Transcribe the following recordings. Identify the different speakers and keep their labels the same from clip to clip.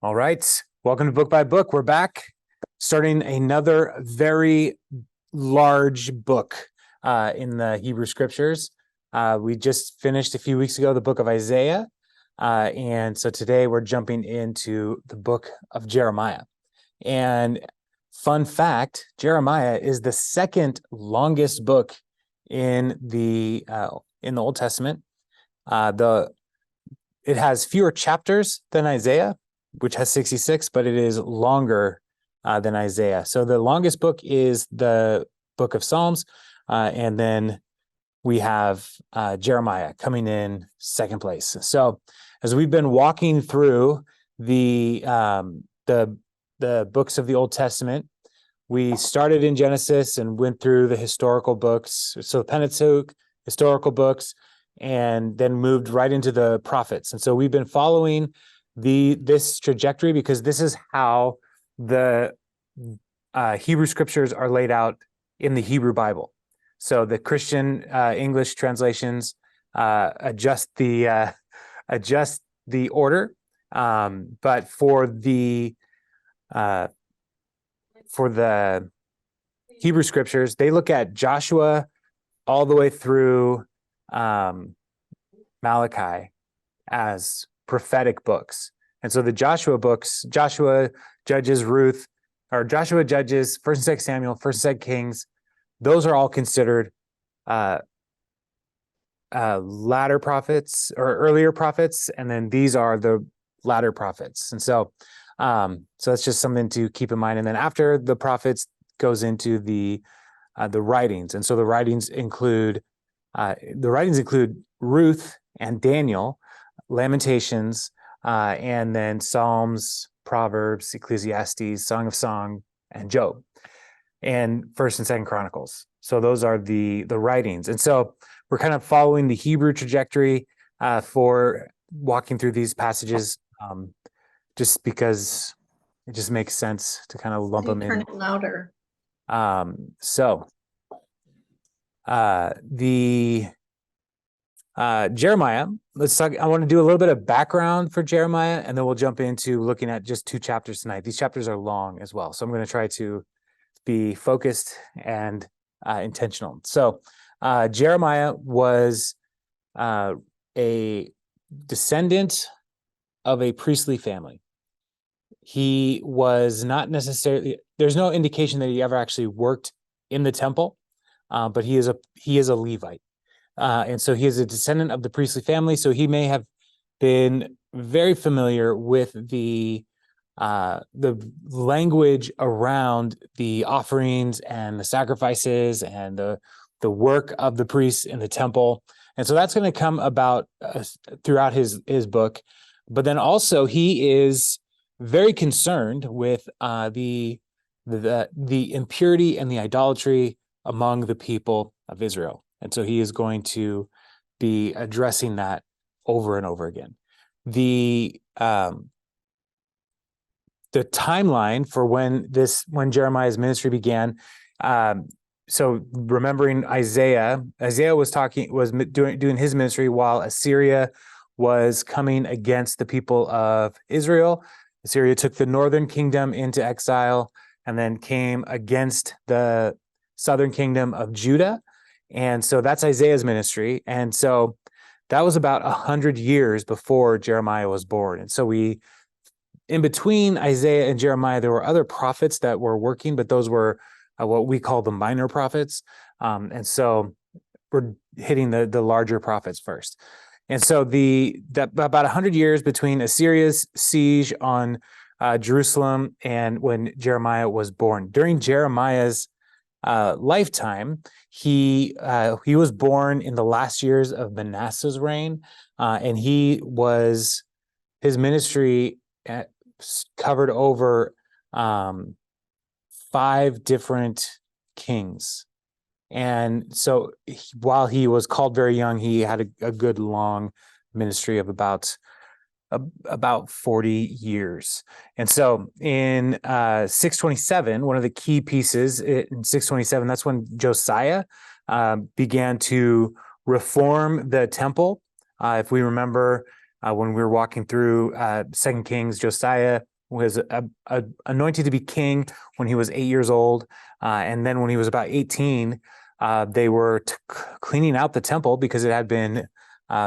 Speaker 1: All right. Welcome to Book by Book. We're back starting another very large book in the Hebrew Scriptures. We just finished a few weeks ago the book of Isaiah. And so today we're jumping into the book of Jeremiah. And fun fact, Jeremiah is the second longest book in the Old Testament. It has fewer chapters than Isaiah, which has 66, but it is longer than Isaiah. So the longest book is the book of Psalms, and then we have Jeremiah coming in second place. So as we've been walking through the books of the Old Testament, we started in Genesis and went through the historical books, so the Pentateuch, historical books, and then moved right into the prophets. And so we've been following this trajectory because this is how the Hebrew Scriptures are laid out in the Hebrew Bible. So the Christian English translations adjust the order, but for the Hebrew Scriptures, they look at Joshua all the way through Malachi as prophetic books. And so the Joshua books, Joshua, Judges, Ruth, or Joshua, Judges, 1st and 2nd Samuel, 1st and 2nd Kings, those are all considered latter prophets or earlier prophets, and then these are the latter prophets. And so that's just something to keep in mind. And then after the prophets goes into the writings. And so the writings include Ruth and Daniel, Lamentations, and then Psalms, Proverbs, Ecclesiastes, Song of Song, and Job, and 1st and 2nd Chronicles. So those are the writings. And so we're kind of following the Hebrew trajectory for walking through these passages, just because it just makes sense to kind of lump them in.
Speaker 2: Turn it louder.
Speaker 1: Jeremiah, let's talk. I want to do a little bit of background for Jeremiah, and then we'll jump into looking at just 2 chapters tonight. These chapters are long as well, so I'm going to try to be focused and intentional. So Jeremiah was a descendant of a priestly family. He was not necessarily, there's no indication that he ever actually worked in the temple, but he is a Levite. And so he is a descendant of the priestly family. So he may have been very familiar with the language around the offerings and the sacrifices and the work of the priests in the temple. And so that's going to come about throughout his book. But then also he is very concerned with the impurity and the idolatry among the people of Israel. And so he is going to be addressing that over and over again. The timeline for when Jeremiah's ministry began. So remembering Isaiah was doing his ministry while Assyria was coming against the people of Israel. Assyria took the northern kingdom into exile and then came against the southern kingdom of Judah. And so that's Isaiah's ministry. And so that was about 100 years before Jeremiah was born. And so in between Isaiah and Jeremiah, there were other prophets that were working, but those were what we call the minor prophets. And so we're hitting the larger prophets first. And so about 100 years between Assyria's siege on Jerusalem and when Jeremiah was born. During Jeremiah's lifetime, he was born in the last years of Manasseh's reign, and his ministry covered over 5 different kings. And so while he was called very young, he had a good long ministry of about 40 years. And so in 627, one of the key pieces in 627, that's when Josiah began to reform the temple. If we remember when we were walking through 2 Kings, Josiah was anointed to be king when he was 8 years old. And then when he was about 18, they were cleaning out the temple because it had been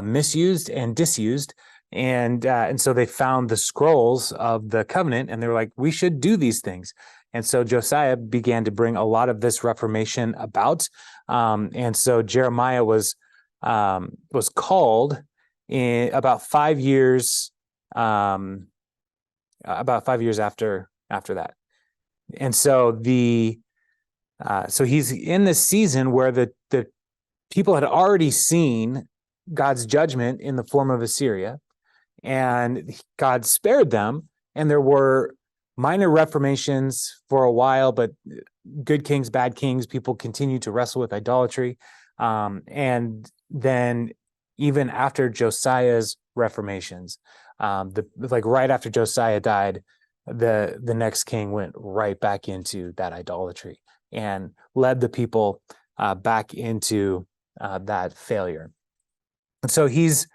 Speaker 1: misused and disused. And so they found the scrolls of the covenant, and they were like, we should do these things. And so Josiah began to bring a lot of this reformation about. And so Jeremiah was called in about 5 years, after that. And so so he's in this season where the people had already seen God's judgment in the form of Assyria, and God spared them, and there were minor reformations for a while, but good kings, bad kings, people continue to wrestle with idolatry. And then even after Josiah's reformations, right after Josiah died, the next king went right back into that idolatry and led the people back into that failure. And so he's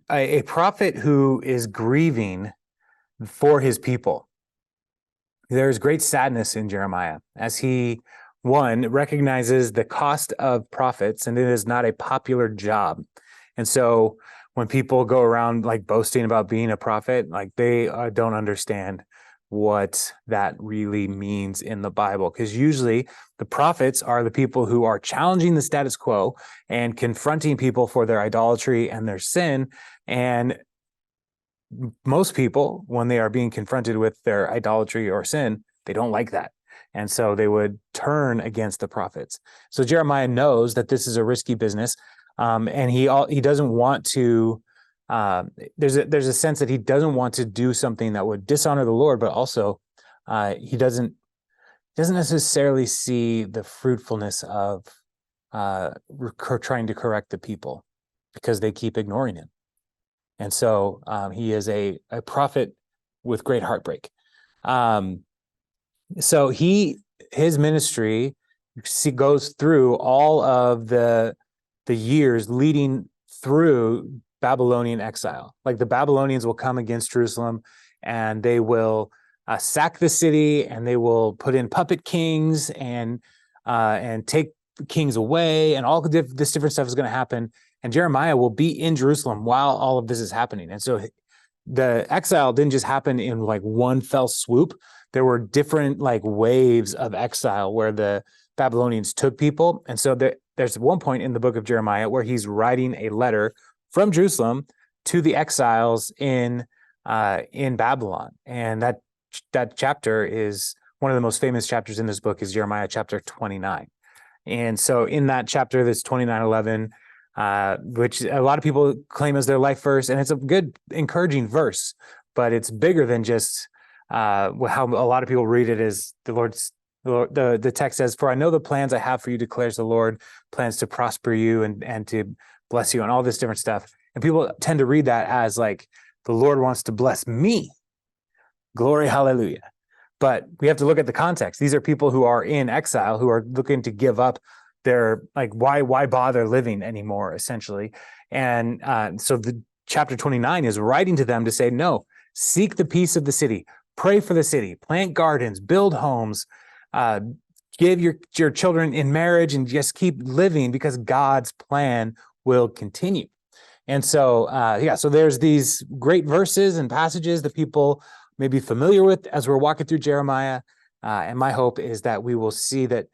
Speaker 1: a prophet who is grieving for his people. There's great sadness in Jeremiah as he, one, recognizes the cost of prophets, and it is not a popular job. And so when people go around like boasting about being a prophet, like they don't understand what that really means in the Bible, because usually the prophets are the people who are challenging the status quo and confronting people for their idolatry and their sin. And most people, when they are being confronted with their idolatry or sin, they don't like that. And so they would turn against the prophets. So Jeremiah knows that this is a risky business. And he doesn't want to, there's a sense that he doesn't want to do something that would dishonor the Lord, but also he doesn't necessarily see the fruitfulness of trying to correct the people because they keep ignoring him. And so he is a prophet with great heartbreak. So his ministry goes through all of the years leading through Babylonian exile. Like the Babylonians will come against Jerusalem, and they will sack the city, and they will put in puppet kings and take kings away, and all this different stuff is going to happen. And Jeremiah will be in Jerusalem while all of this is happening. And so the exile didn't just happen in like one fell swoop. There were different like waves of exile where the Babylonians took people. And so there's one point in the book of Jeremiah where he's writing a letter from Jerusalem to the exiles in Babylon. And that chapter is one of the most famous chapters in this book, is Jeremiah chapter 29. And so in that chapter, this 29:11, which a lot of people claim as their life verse, and it's a good, encouraging verse, but it's bigger than just how a lot of people read it. Is the text says, "For I know the plans I have for you, declares the Lord, plans to prosper you and to bless you," and all this different stuff. And people tend to read that as like the Lord wants to bless me. Glory, hallelujah. But we have to look at the context. These are people who are in exile, who are looking to give up their, like, why bother living anymore, essentially. And so the chapter 29 is writing to them to say, no, seek the peace of the city, pray for the city, plant gardens, build homes, give your children in marriage, and just keep living, because God's plan will continue. And so, so there's these great verses and passages that people may be familiar with as we're walking through Jeremiah. And my hope is that we will see that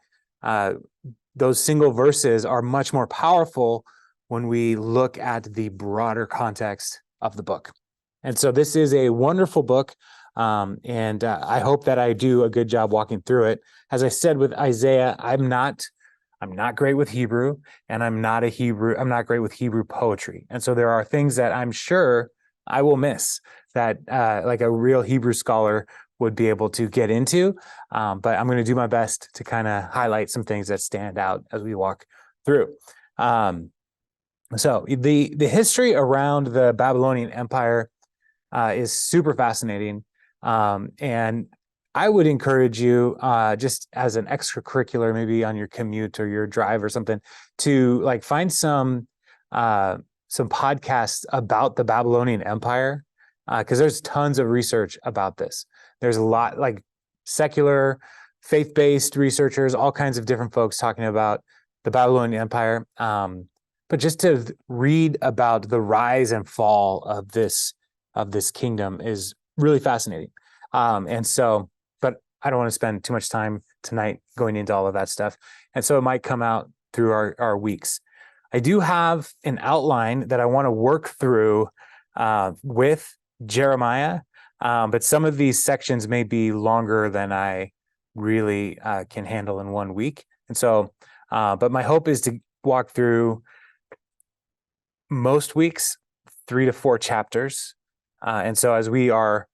Speaker 1: those single verses are much more powerful when we look at the broader context of the book. And so this is a wonderful book. And I hope that I do a good job walking through it. As I said with Isaiah, I'm not great with Hebrew, and I'm not great with Hebrew poetry. And so there are things that I'm sure I will miss that like a real Hebrew scholar would be able to get into. But I'm going to do my best to kind of highlight some things that stand out as we walk through. So the history around the Babylonian Empire is super fascinating. And I would encourage you, just as an extracurricular, maybe on your commute or your drive or something, to like find some podcasts about the Babylonian Empire, because there's tons of research about this. There's a lot like secular, faith-based researchers, all kinds of different folks talking about the Babylonian Empire. But just to read about the rise and fall of this kingdom is really fascinating. And so, but I don't want to spend too much time tonight going into all of that stuff. And so it might come out through our weeks. I do have an outline that I want to work through with Jeremiah, but some of these sections may be longer than I really can handle in 1 week. And so, but my hope is to walk through most weeks, 3 to 4 chapters. And so as we are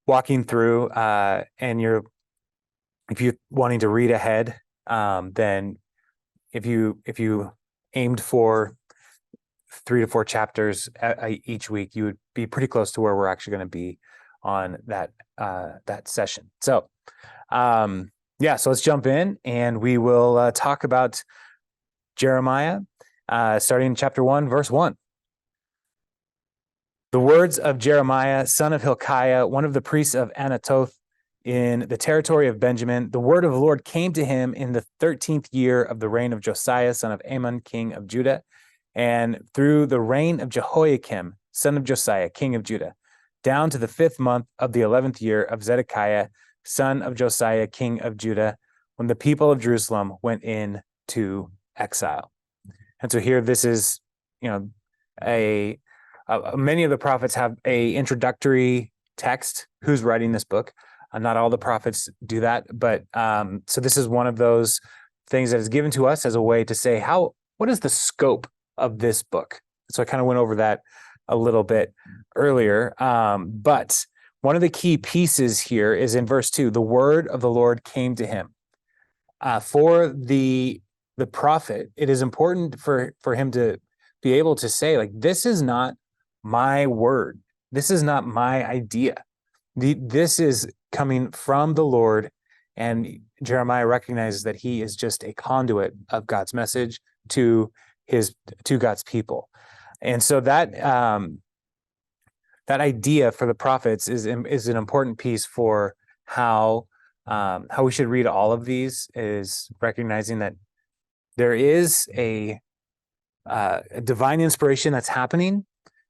Speaker 1: walking through, and if you're wanting to read ahead, then if you aimed for 3 to 4 chapters each week, you would be pretty close to where we're actually going to be on that session. So, so let's jump in and we will talk about Jeremiah, starting in chapter 1, verse 1. The words of Jeremiah, son of Hilkiah, one of the priests of Anatoth in the territory of Benjamin. The word of the Lord came to him in the 13th year of the reign of Josiah, son of Amon, king of Judah, and through the reign of Jehoiakim, son of Josiah, king of Judah, down to the 5th month of the 11th year of Zedekiah, son of Josiah, king of Judah, when the people of Jerusalem went into exile. And so here, this is, many of the prophets have a introductory text. Who's writing this book? Not all the prophets do that, but so this is one of those things that is given to us as a way to say, what is the scope of this book? So I kind of went over that a little bit earlier, but one of the key pieces here is in verse 2. The word of the Lord came to him. For the prophet, it is important for him to be able to say, like, this is not my word. This is not my idea. This is coming from the Lord, and Jeremiah recognizes that he is just a conduit of God's message to God's people. And so that idea for the prophets is an important piece for how we should read all of these, is recognizing that there is a divine inspiration that's happening.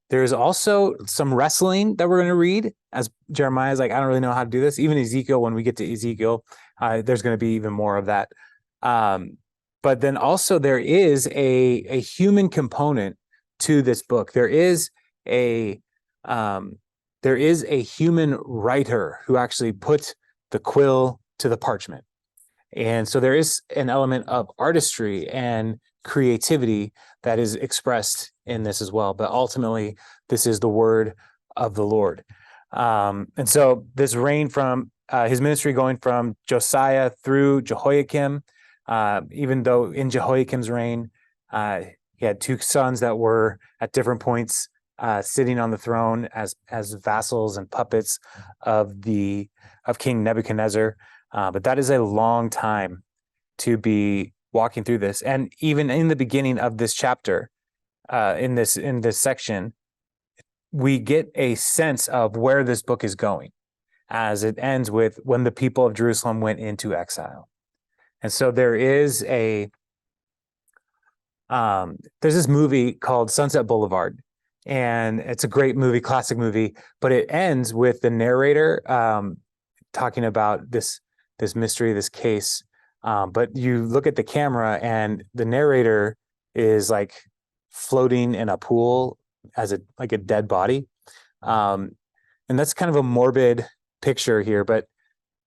Speaker 1: There's also some wrestling that we're going to read, as Jeremiah's like, I don't really know how to do this. Even Ezekiel, when we get to Ezekiel, there's going to be even more of that. But then also there is a human component to this book. There is a human writer who actually put the quill to the parchment. And so there is an element of artistry and creativity that is expressed in this as well. But ultimately, this is the word of the Lord. And so this reign from his ministry going from Josiah through Jehoiakim, even though in Jehoiakim's reign, he had 2 sons that were at different points sitting on the throne as vassals and puppets of King Nebuchadnezzar. But that is a long time to be walking through this. And even in the beginning of this chapter, in this section, we get a sense of where this book is going, as it ends with when the people of Jerusalem went into exile. And so there is there's this movie called Sunset Boulevard, and it's a great movie, classic movie, but it ends with the narrator talking about this mystery, this case. But you look at the camera and the narrator is like floating in a pool as like a dead body. And that's kind of a morbid picture here. But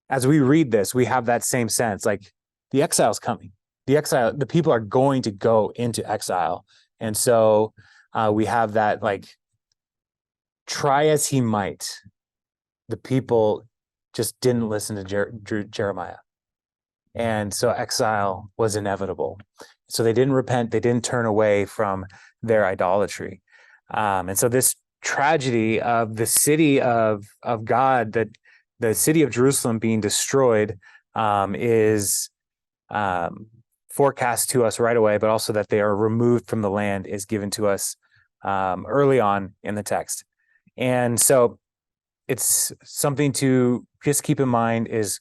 Speaker 1: as we read this, we have that same sense, like the exile's coming. The people are going to go into exile. And so we have that, like, try as he might, the people just didn't listen to Jeremiah. And so exile was inevitable. So they didn't repent. They didn't turn away from their idolatry. And so this tragedy of the city of God, that the city of Jerusalem being destroyed, is forecast to us right away, but also that they are removed from the land is given to us early on in the text. And so it's something to just keep in mind is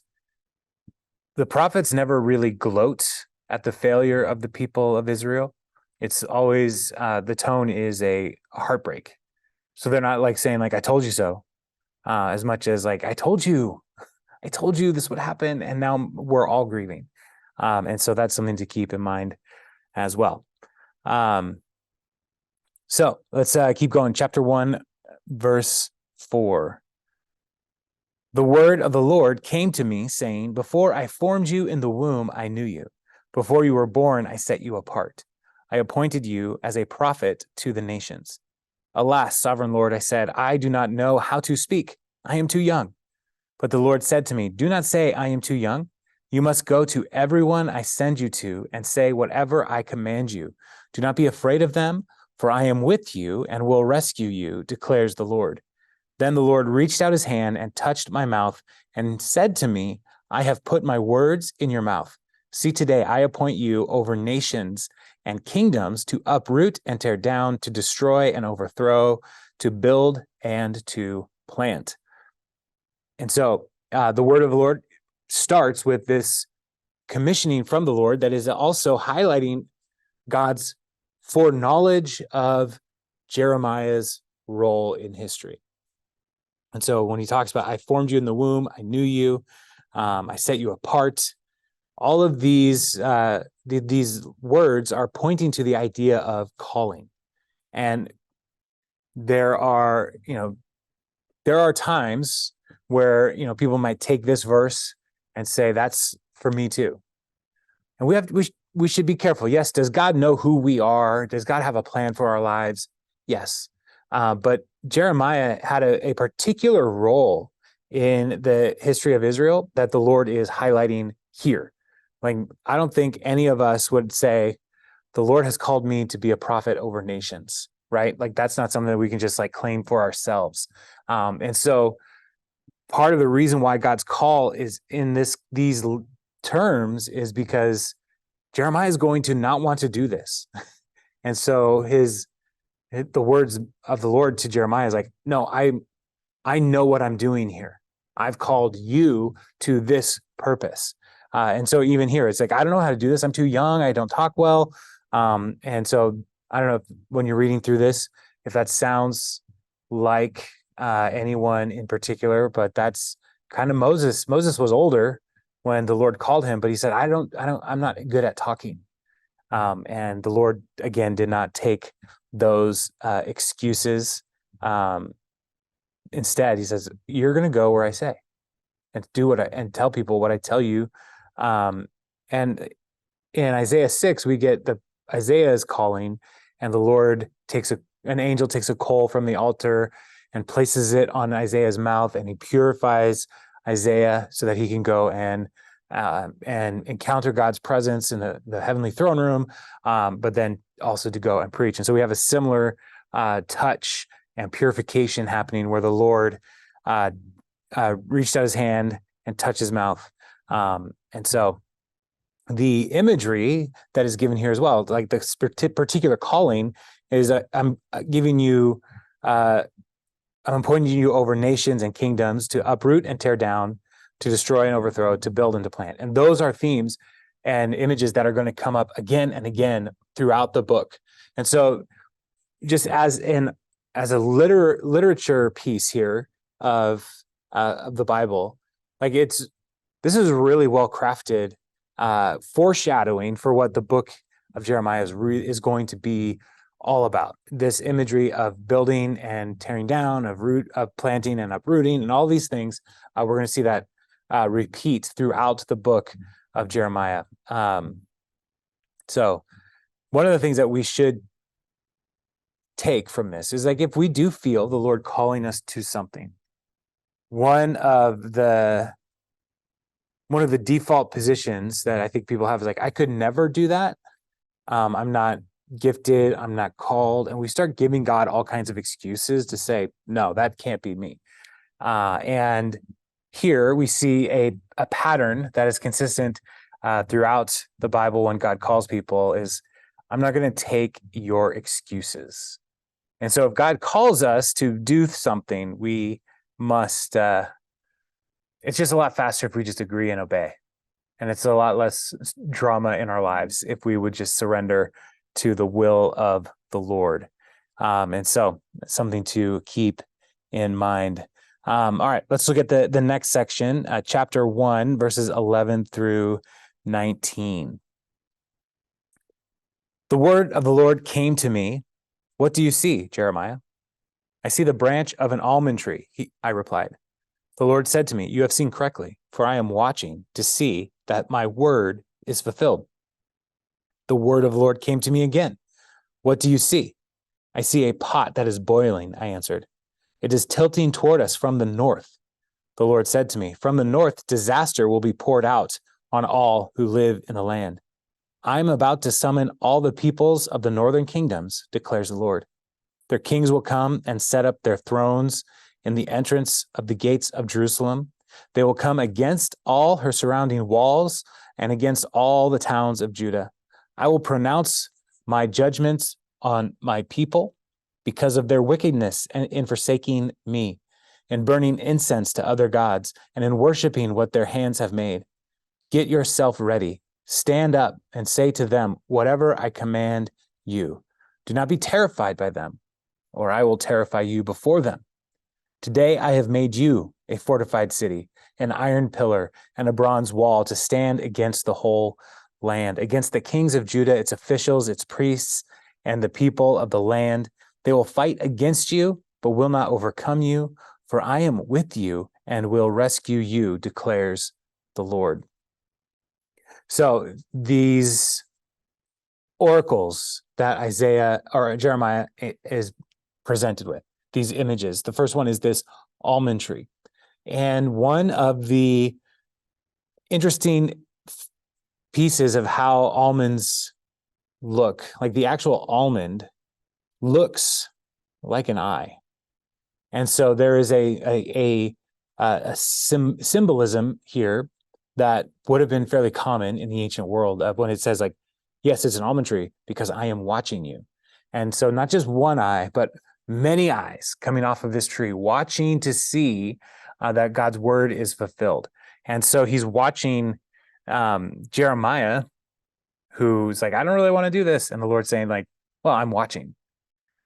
Speaker 1: the prophets never really gloat at the failure of the people of Israel. It's always the tone is a heartbreak. So they're not like saying like, I told you so, as much as like, I told you this would happen. And now we're all grieving. And so that's something to keep in mind as well. So let's keep going. Chapter 1, verse 4. The word of the Lord came to me, saying, before I formed you in the womb, I knew you. Before you were born, I set you apart. I appointed you as a prophet to the nations. Alas, sovereign Lord, I said, I do not know how to speak. I am too young. But the Lord said to me, do not say, I am too young. You must go to everyone I send you to and say whatever I command you. Do not be afraid of them, for I am with you and will rescue you, declares the Lord. Then the Lord reached out his hand and touched my mouth and said to me, I have put my words in your mouth. See, today I appoint you over nations and kingdoms to uproot and tear down, to destroy and overthrow, to build and to plant. And so the word of the Lord starts with this commissioning from the Lord that is also highlighting God's foreknowledge of Jeremiah's role in history. And so when he talks about, I formed you in the womb, I knew you, I set you apart, all of these words are pointing to the idea of calling. And there are times where, people might take this verse and say, that's for me too. And we should be careful. Yes, does God know who we are? Does God have a plan for our lives? Yes. But Jeremiah had a particular role in the history of Israel that the Lord is highlighting here. Like, I don't think any of us would say, the Lord has called me to be a prophet over nations, right? Like, that's not something that we can just like claim for ourselves. And so part of the reason why God's call is in these terms is because Jeremiah is going to not want to do this. And so the words of the Lord to Jeremiah is like, no, I know what I'm doing here. I've called you to this purpose. And so even here, it's like, I don't know how to do this. I'm too young. I don't talk well. And so I don't know if, when you're reading through this, if that sounds like anyone in particular, but that's kind of Moses. Moses was older when the Lord called him, but he said, I'm not good at talking. And the Lord, again, did not take those excuses. Instead, he says, you're going to go where I say and do and tell people what I tell you. And in Isaiah 6, we get Isaiah's calling, and the Lord an angel takes a coal from the altar and places it on Isaiah's mouth, and he purifies Isaiah so that he can go and encounter God's presence in the heavenly throne room, but then also to go and preach. And so we have a similar touch and purification happening where the Lord reached out his hand and touched his mouth. And so the imagery that is given here as well, like the particular calling is I'm appointing you over nations and kingdoms to uproot and tear down, to destroy and overthrow, to build and to plant. And those are themes and images that are going to come up again and again throughout the book. And so just as a literature piece here of the Bible, like this is really well crafted foreshadowing for what the book of Jeremiah is going to be all about. This imagery of building and tearing down, of planting and uprooting, and all these things. We're going to see that repeat throughout the book of Jeremiah. So one of the things that we should take from this is, like, if we do feel the Lord calling us to something, one of the default positions that I think people have is like, I could never do that. I'm not gifted, I'm not called. And we start giving God all kinds of excuses to say, no, that can't be me. And here we see a pattern that is consistent throughout the Bible when God calls people is, I'm not going to take your excuses. And so if God calls us to do something, we must, it's just a lot faster if we just agree and obey. And it's a lot less drama in our lives if we would just surrender to the will of the Lord. And so something to keep in mind. All right, let's look at the next section, chapter 1, verses 11 through 19. The word of the Lord came to me. What do you see, Jeremiah? I see the branch of an almond tree, I replied. The Lord said to me, you have seen correctly, for I am watching to see that my word is fulfilled. The word of the Lord came to me again. What do you see? I see a pot that is boiling, I answered. It is tilting toward us from the north. The Lord said to me, from the north, disaster will be poured out on all who live in the land. I am about to summon all the peoples of the northern kingdoms, declares the Lord. Their kings will come and set up their thrones in the entrance of the gates of Jerusalem. They will come against all her surrounding walls and against all the towns of Judah. I will pronounce my judgments on my people because of their wickedness and in forsaking me, in burning incense to other gods, and in worshiping what their hands have made. Get yourself ready. Stand up and say to them whatever I command you. Do not be terrified by them, or I will terrify you before them. Today I have made you a fortified city, an iron pillar, and a bronze wall to stand against the whole land, against the kings of Judah, its officials, its priests, and the people of the land. They will fight against you, but will not overcome you, for I am with you and will rescue you, declares the Lord. So these oracles that Isaiah or Jeremiah is presented with, these images. The first one is this almond tree. And one of the interesting pieces of how almonds look, like the actual almond looks like an eye. And so there is a symbolism here that would have been fairly common in the ancient world when it says, like, yes, it's an almond tree because I am watching you. And so not just one eye, but many eyes coming off of this tree, watching to see that God's word is fulfilled. And so he's watching Jeremiah, who's like, I don't really want to do this. And the Lord's saying, like, well, I'm watching.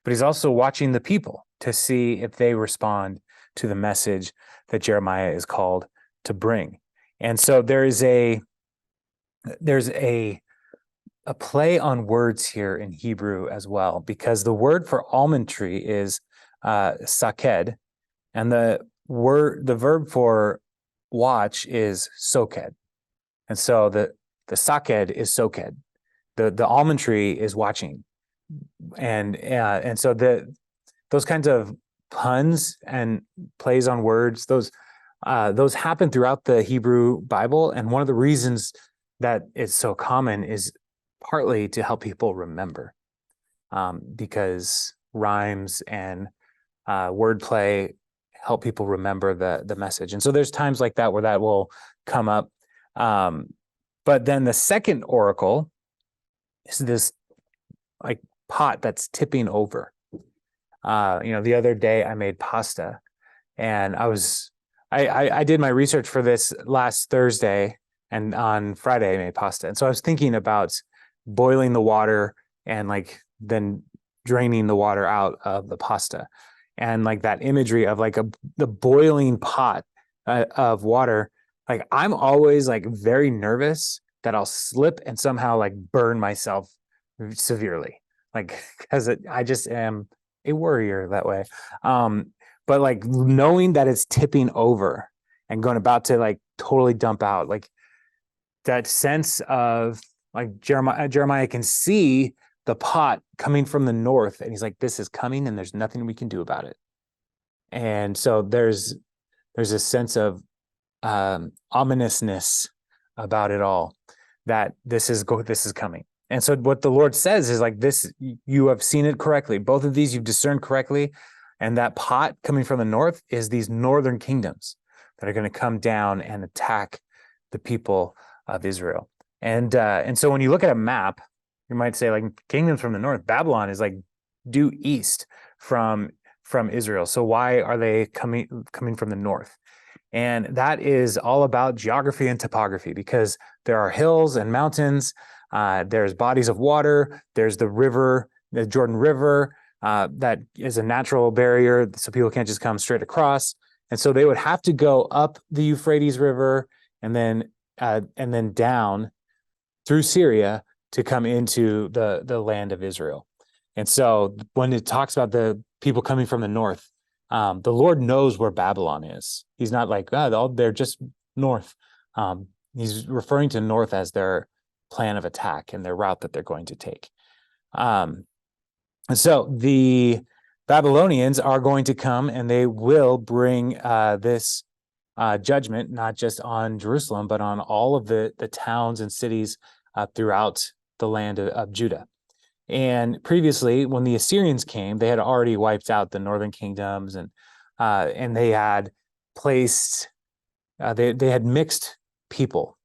Speaker 1: But he's also watching the people to see if they respond to the message that Jeremiah is called to bring. And so there's a play on words here in Hebrew as well, because the word for almond tree is saked, and the verb for watch is soked. And so the saked is soked. The almond tree is watching. And so those kinds of puns and plays on words, those happen throughout the Hebrew Bible. And one of the reasons that it's so common is partly to help people remember, because rhymes and wordplay help people remember the message. And so there's times like that where that will come up. But then the second oracle is this like pot that's tipping over. The other day I made pasta, and I did my research for this last Thursday, and on Friday I made pasta. And so I was thinking about boiling the water and like then draining the water out of the pasta, and like that imagery of like the boiling pot of water. Like I'm always like very nervous that I'll slip and somehow like burn myself severely, like because I just am a worrier that way. But like knowing that it's tipping over and going about to like totally dump out, like that sense of like Jeremiah can see the pot coming from the north, and he's like, this is coming and there's nothing we can do about it. And so there's a sense of ominousness about it all, that this is coming. And so what the Lord says is like, this, you have seen it correctly. Both of these you've discerned correctly. And that pot coming from the north is these northern kingdoms that are going to come down and attack the people of Israel. And so when you look at a map, you might say like kingdoms from the north, Babylon is like due east from from Israel. So why are they coming from the north? And that is all about geography and topography, because there are hills and mountains. There's bodies of water. There's the river, the Jordan River, that is a natural barrier, so people can't just come straight across. And so they would have to go up the Euphrates River and then down through Syria to come into the land of Israel. And so when it talks about the people coming from the north, the Lord knows where Babylon is. He's not like, they're just north. He's referring to north as their plan of attack and their route that they're going to take. And so the Babylonians are going to come, and they will bring this judgment, not just on Jerusalem, but on all of the towns and cities throughout the land of Judah. And previously, when the Assyrians came, they had already wiped out the northern kingdoms, and they had placed, they had mixed people.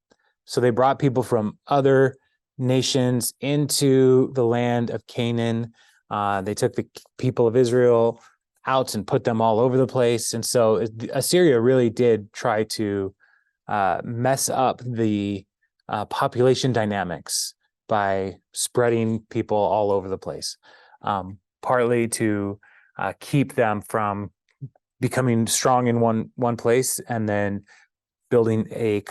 Speaker 1: So they brought people from other nations into the land of Canaan. They took the people of Israel out and put them all over the place. And so Assyria really did try to mess up the population dynamics by spreading people all over the place, partly to keep them from becoming strong in one place, and then building a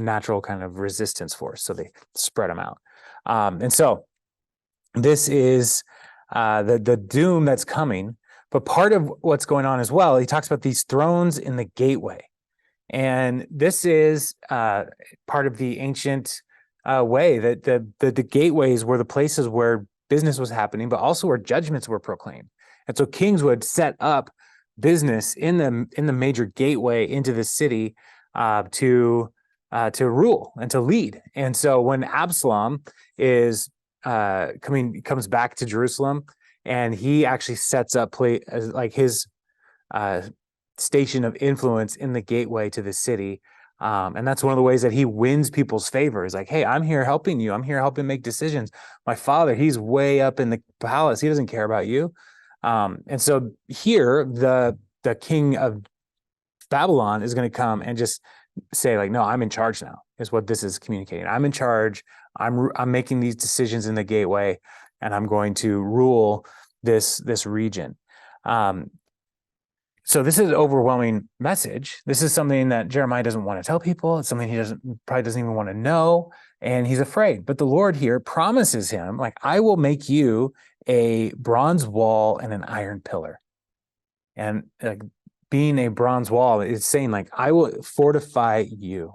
Speaker 1: natural kind of resistance force. So they spread them out. And so this is the doom that's coming. But part of what's going on as well, he talks about these thrones in the gateway. And this is part of the ancient way that the gateways were the places where business was happening, but also where judgments were proclaimed. And so kings would set up business in the major gateway into the city to rule and to lead. And so when Absalom comes back to Jerusalem, and he actually sets up his station of influence in the gateway to the city. And that's one of the ways that he wins people's favor. Is like, hey, I'm here helping you. I'm here helping make decisions. My father, he's way up in the palace. He doesn't care about you. And so here, the king of Babylon is going to come and just say, like, no, I'm in charge now, is what this is communicating. I'm in charge. I'm making these decisions in the gateway, and I'm going to rule this region. So this is an overwhelming message. This is something that Jeremiah doesn't want to tell people. It's something he probably doesn't even want to know, and he's afraid. But the Lord here promises him, like, I will make you a bronze wall and an iron pillar. And being a bronze wall is saying, like, I will fortify you,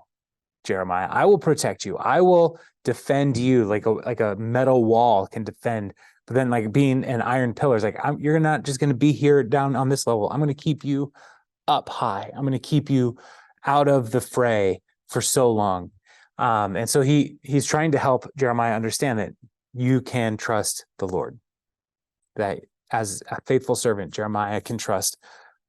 Speaker 1: Jeremiah. I will protect you. I will defend you like a metal wall can defend. But then, like, being an iron pillar is like, you're not just going to be here down on this level. I'm going to keep you up high. I'm going to keep you out of the fray for so long. And so he's trying to help Jeremiah understand that you can trust the Lord, that as a faithful servant, Jeremiah can trust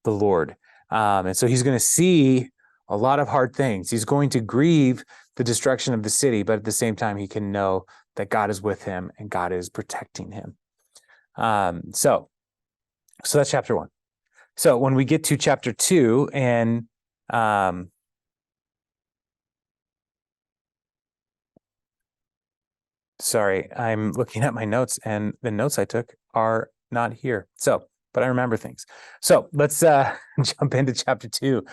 Speaker 1: the Lord. And so he's going to see a lot of hard things. He's going to grieve the destruction of the city, but at the same time, he can know that God is with him and God is protecting him. So that's chapter 1. So when we get to chapter 2, and sorry, I'm looking at my notes, and the notes I took are not here. So, but I remember things. So let's jump into chapter 2,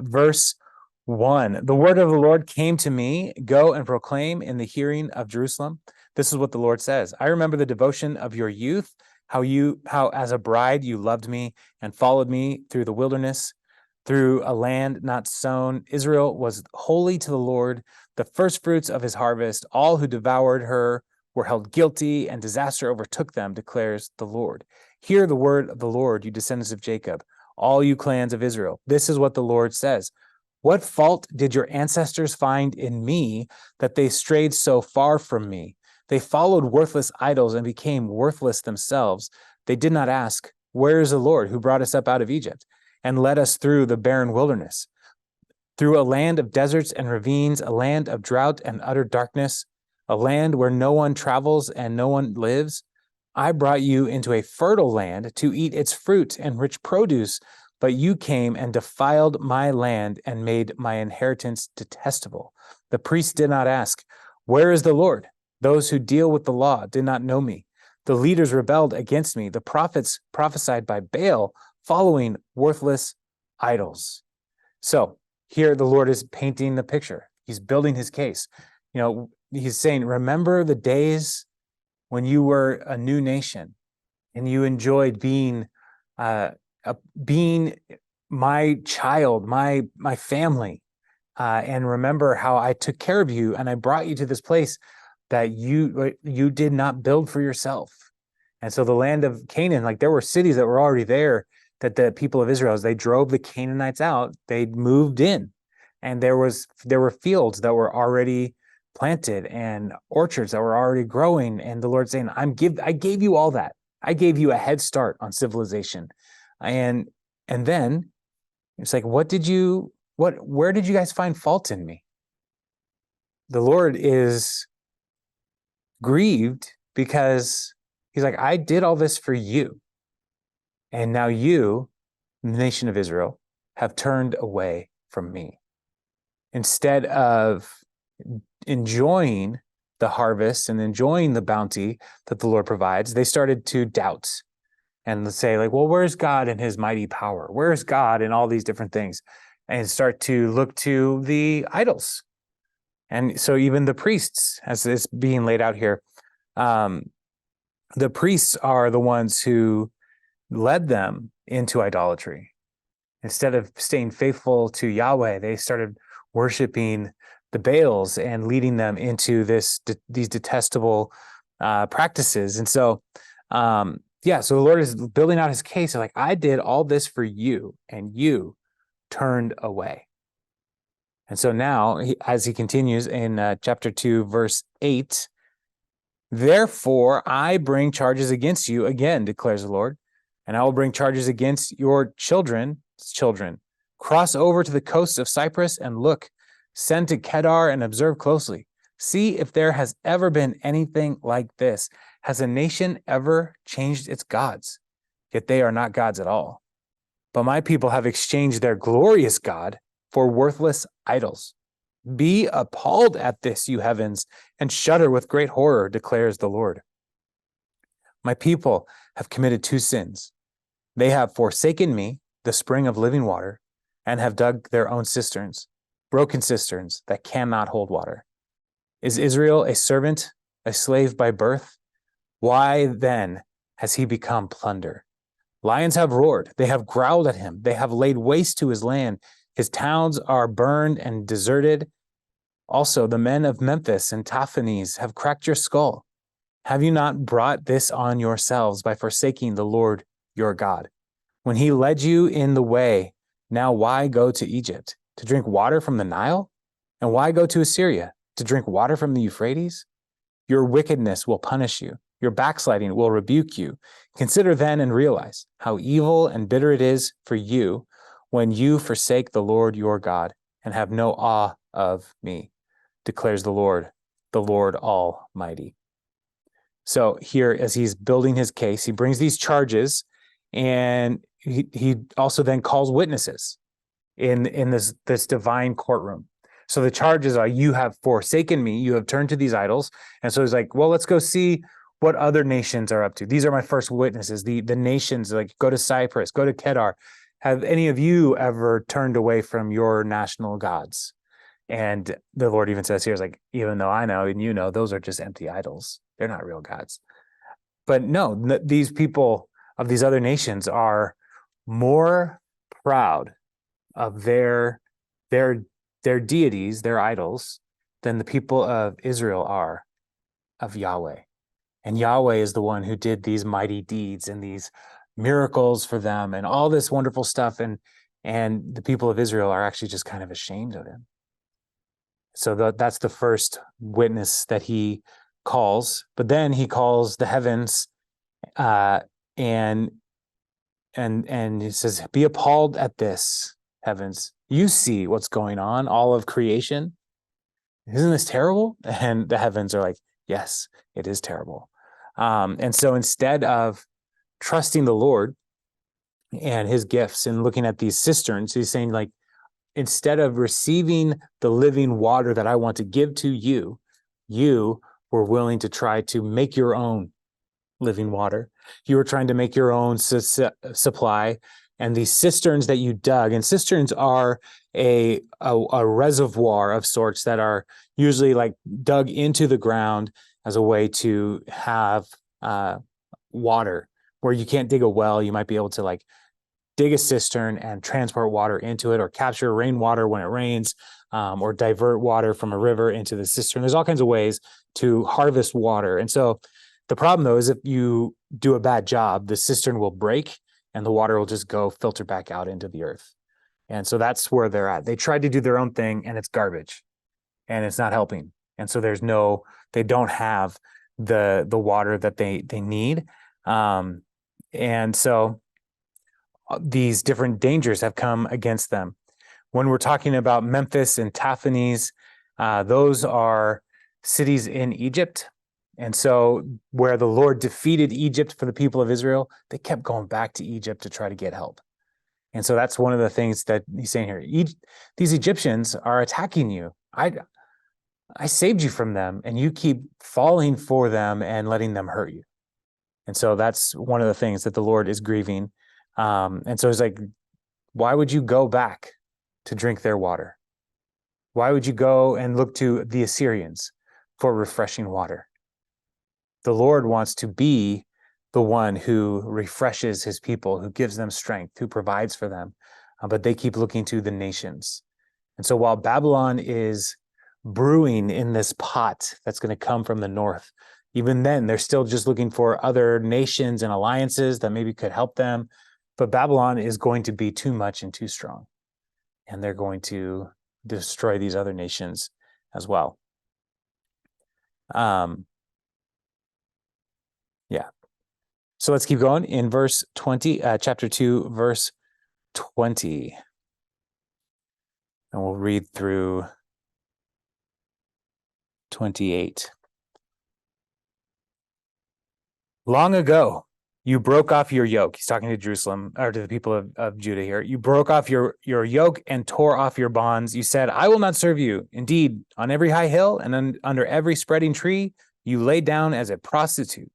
Speaker 1: verse 1. The word of the Lord came to me, go and proclaim in the hearing of Jerusalem. This is what the Lord says. I remember the devotion of your youth, how as a bride you loved me and followed me through the wilderness, through a land not sown. Israel was holy to the Lord, the first fruits of his harvest. All who devoured her were held guilty, and disaster overtook them, declares the Lord. Hear the word of the Lord, you descendants of Jacob, all you clans of Israel. This is what the Lord says. What fault did your ancestors find in me that they strayed so far from me? They followed worthless idols and became worthless themselves. They did not ask, where is the Lord who brought us up out of Egypt and led us through the barren wilderness, through a land of deserts and ravines, a land of drought and utter darkness, a land where no one travels and no one lives? I brought you into a fertile land to eat its fruit and rich produce, but you came and defiled my land and made my inheritance detestable. The priests did not ask, where is the Lord? Those who deal with the law did not know me. The leaders rebelled against me. The prophets prophesied by Baal, following worthless idols. So here the Lord is painting the picture. He's building his case. He's saying, remember the days when you were a new nation and you enjoyed being being my child, my family, and remember how I took care of you and I brought you to this place that you did not build for yourself. And so the land of Canaan, like there were cities that were already there that the people of Israel, as they drove the Canaanites out, they moved in, and there were fields that were already planted and orchards that were already growing. And the Lord's saying, I gave you all that. I gave you a head start on civilization. And then it's like, where did you guys find fault in me? The Lord is grieved because he's like, I did all this for you. And now you, the nation of Israel, have turned away from me. Instead of enjoying the harvest and enjoying the bounty that the Lord provides, they started to doubt and say, like, well, where's God in his mighty power? Where's God in all these different things? And start to look to the idols. And so even the priests, as it's being laid out here, the priests are the ones who led them into idolatry. Instead of staying faithful to Yahweh, they started worshiping the Baals and leading them into these detestable practices. And so, so the Lord is building out his case. Like, I did all this for you, and you turned away. And so now, as he continues in chapter 2, verse 8, therefore I bring charges against you again, declares the Lord, and I will bring charges against your children. Cross over to the coast of Cyprus and look. Send to Kedar and observe closely. See if there has ever been anything like this. Has a nation ever changed its gods? Yet they are not gods at all. But my people have exchanged their glorious God for worthless idols. Be appalled at this, you heavens, and shudder with great horror, declares the Lord. My people have committed two sins. They have forsaken me, the spring of living water, and have dug their own cisterns, broken cisterns that cannot hold water. Is Israel a servant, a slave by birth? Why then has he become plunder? Lions have roared, they have growled at him, they have laid waste to his land. His towns are burned and deserted. Also, the men of Memphis and Taphanes have cracked your skull. Have you not brought this on yourselves by forsaking the Lord your God? When he led you in the way, now why go to Egypt? To drink water from the Nile? And why go to Assyria? To drink water from the Euphrates? Your wickedness will punish you. Your backsliding will rebuke you. Consider then and realize how evil and bitter it is for you when you forsake the Lord your God and have no awe of me, declares the Lord Almighty. So here, as he's building his case, he brings these charges, and he also then calls witnesses in this divine courtroom. So the charges are, you have forsaken me, you have turned to these idols. And so he's like, well, let's go see what other nations are up to. These are my first witnesses. The nations, like, go to Cyprus, go to Kedar. Have any of you ever turned away from your national gods? And the Lord even says here, is like, even though I know and you know, those are just empty idols. They're not real gods. But no, these people of these other nations are more proud of their deities, their idols, than the people of Israel are of Yahweh. And Yahweh is the one who did these mighty deeds and these miracles for them and all this wonderful stuff. And the people of Israel are actually just kind of ashamed of him. So that's the first witness that he calls. But then he calls the heavens, and he says, be appalled at this, heavens. You see what's going on, all of creation. Isn't this terrible? And the heavens are like, yes, it is terrible. And so instead of trusting the Lord and his gifts and looking at these cisterns, he's saying, like, instead of receiving the living water that I want to give to you, you were willing to try to make your own living water. You were trying to make your own supply. And these cisterns that you dug, and cisterns are a reservoir of sorts that are usually like dug into the ground as a way to have water. Where you can't dig a well, you might be able to like dig a cistern and transport water into it, or capture rainwater when it rains, or divert water from a river into the cistern. There's all kinds of ways to harvest water. And so the problem, though, is if you do a bad job, the cistern will break and the water will just go filter back out into the earth. And so that's where they're at. They tried to do their own thing and it's garbage and it's not helping. And so they don't have the water that they need. And so these different dangers have come against them. When we're talking about Memphis and Taphanes, those are cities in Egypt. And so where the Lord defeated Egypt for the people of Israel, they kept going back to Egypt to try to get help. And so that's one of the things that he's saying here. These Egyptians are attacking you. I saved you from them, and you keep falling for them and letting them hurt you. And so that's one of the things that the Lord is grieving. And so it's like, why would you go back to drink their water? Why would you go and look to the Assyrians for refreshing water? The Lord wants to be the one who refreshes his people, who gives them strength, who provides for them. But they keep looking to the nations. And so while Babylon is brewing in this pot that's going to come from the north, even then, they're still just looking for other nations and alliances that maybe could help them. But Babylon is going to be too much and too strong. And they're going to destroy these other nations as well. So let's keep going in verse 20, chapter 2, verse 20. And we'll read through 28. Long ago, you broke off your yoke. He's talking to Jerusalem, or to the people of Judah here. You broke off your yoke and tore off your bonds. You said, I will not serve you. Indeed, on every high hill and under every spreading tree, you lay down as a prostitute.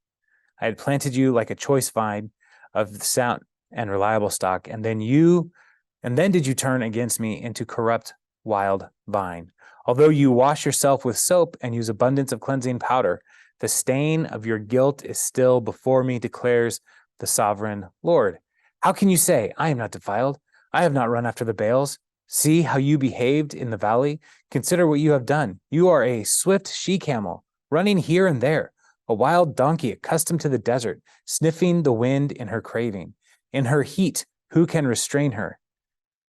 Speaker 1: I had planted you like a choice vine of sound and reliable stock. And then did you turn against me into corrupt wild vine. Although you wash yourself with soap and use abundance of cleansing powder, the stain of your guilt is still before me, declares the sovereign Lord. How can you say, I am not defiled? I have not run after the Baals. See how you behaved in the valley. Consider what you have done. You are a swift she-camel, running here and there, a wild donkey accustomed to the desert, sniffing the wind in her craving. In her heat, who can restrain her?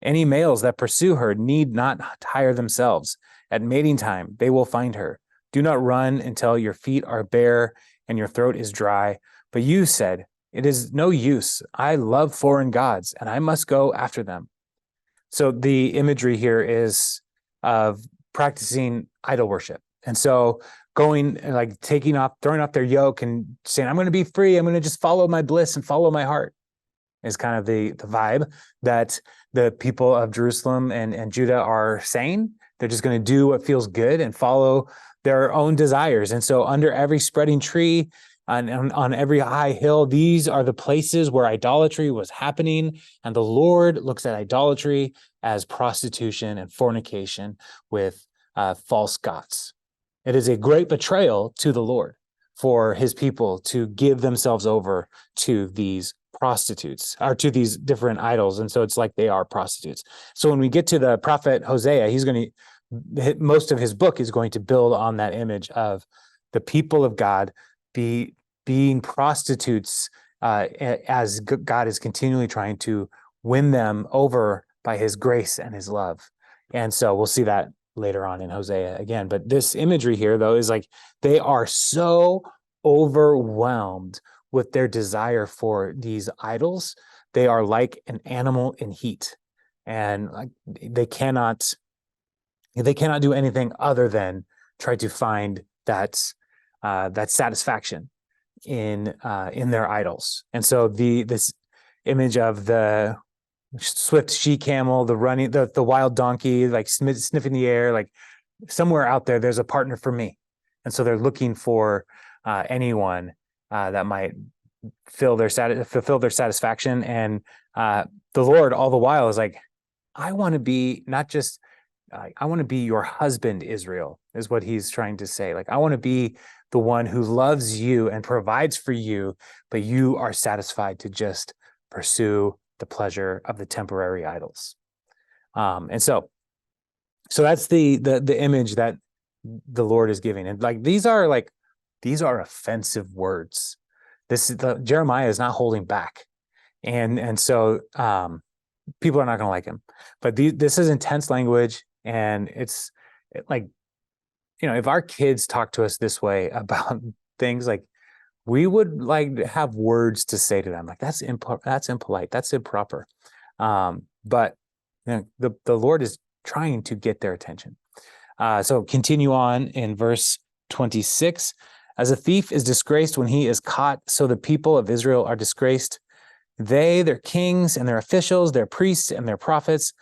Speaker 1: Any males that pursue her need not tire themselves. At mating time, they will find her. Do not run until your feet are bare and your throat is dry. But you said, it is no use. I love foreign gods, and I must go after them. So the imagery here is of practicing idol worship. And so going, like throwing off their yoke and saying, I'm going to be free. I'm going to just follow my bliss and follow my heart, is kind of the vibe that the people of Jerusalem and Judah are saying. They're just going to do what feels good and follow their own desires. And so under every spreading tree, on every high hill, these are the places where idolatry was happening. And the Lord looks at idolatry as prostitution and fornication with false gods. It is a great betrayal to the Lord for his people to give themselves over to these prostitutes, or to these different idols. And so it's like they are prostitutes. So when we get to the prophet Hosea, most of his book is going to build on that image of the people of God being prostitutes, as God is continually trying to win them over by his grace and his love. And so we'll see that later on in Hosea again. But this imagery here, though, is like they are so overwhelmed with their desire for these idols. They are like an animal in heat, and like they cannot do anything other than try to find that satisfaction in their idols. And so this image of the swift she camel, the running, the wild donkey, like sniffing the air, like somewhere out there, there's a partner for me. And so they're looking for anyone that might fulfill their satisfaction. And the Lord all the while is like, I want to be not just, I want to be your husband, Israel, is what he's trying to say. Like, I want to be the one who loves you and provides for you, but you are satisfied to just pursue the pleasure of the temporary idols. And so that's the image that the Lord is giving. And like, these are offensive words. Jeremiah is not holding back. And so people are not going to like him, but this is intense language. And it's like, if our kids talk to us this way about things, like, we would like have words to say to them, like, that's impolite, that's improper. But the Lord is trying to get their attention. So continue on in verse 26. As a thief is disgraced when he is caught, so the people of Israel are disgraced. They, their kings and their officials, their priests and their prophets,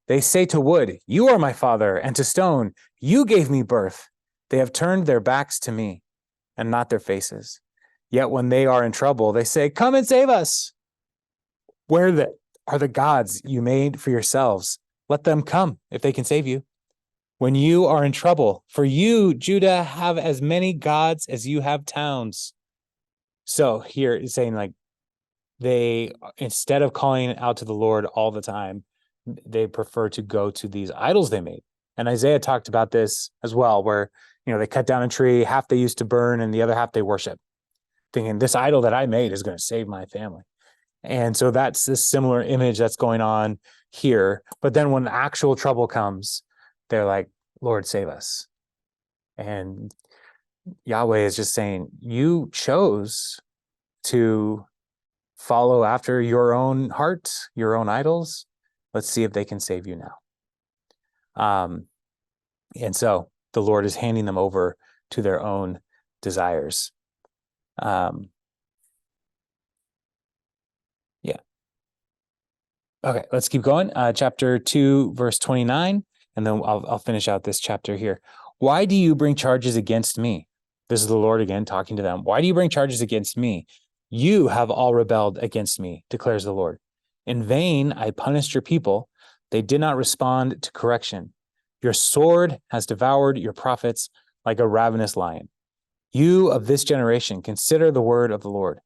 Speaker 1: they say to wood, you are my father, and to stone, you gave me birth. They have turned their backs to me and not their faces. Yet when they are in trouble, they say, come and save us. Where are the gods you made for yourselves? Let them come if they can save you. When you are in trouble, for you, Judah, have as many gods as you have towns. So here it's saying, like, they, instead of calling out to the Lord all the time, they prefer to go to these idols they made. And Isaiah talked about this as well, where, they cut down a tree, half they used to burn and the other half they worship, thinking this idol that I made is going to save my family. And so that's this similar image that's going on here. But then when actual trouble comes, they're like, Lord, save us. And Yahweh is just saying, you chose to follow after your own heart, your own idols. Let's see if they can save you now. And so the Lord is handing them over to their own desires. Yeah. Okay, let's keep going. Chapter 2, verse 29, and then I'll finish out this chapter here. Why do you bring charges against me? This is the Lord again talking to them. Why do you bring charges against me? You have all rebelled against me, declares the Lord. In vain I punished your people. They did not respond to correction. Your sword has devoured your prophets like a ravenous lion. You of this generation, consider the word of the Lord.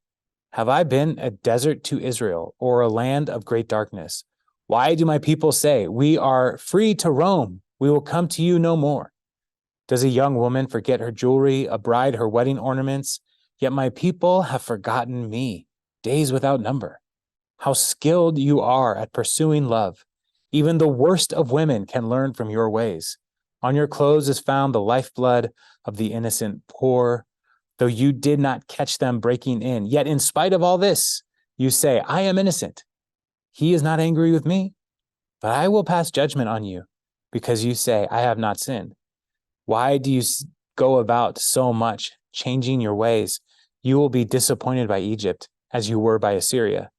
Speaker 1: Have I been a desert to Israel, or a land of great darkness? Why do my people say, we are free to roam, we will come to you no more? Does a young woman forget her jewelry, a bride her wedding ornaments? Yet my people have forgotten me, days without number. How skilled you are at pursuing love. Even the worst of women can learn from your ways. On your clothes is found the lifeblood of the innocent poor, though you did not catch them breaking in. Yet in spite of all this, you say, I am innocent. He is not angry with me, but I will pass judgment on you, because you say, I have not sinned. Why do you go about so much, changing your ways? You will be disappointed by Egypt, as you were by Assyria.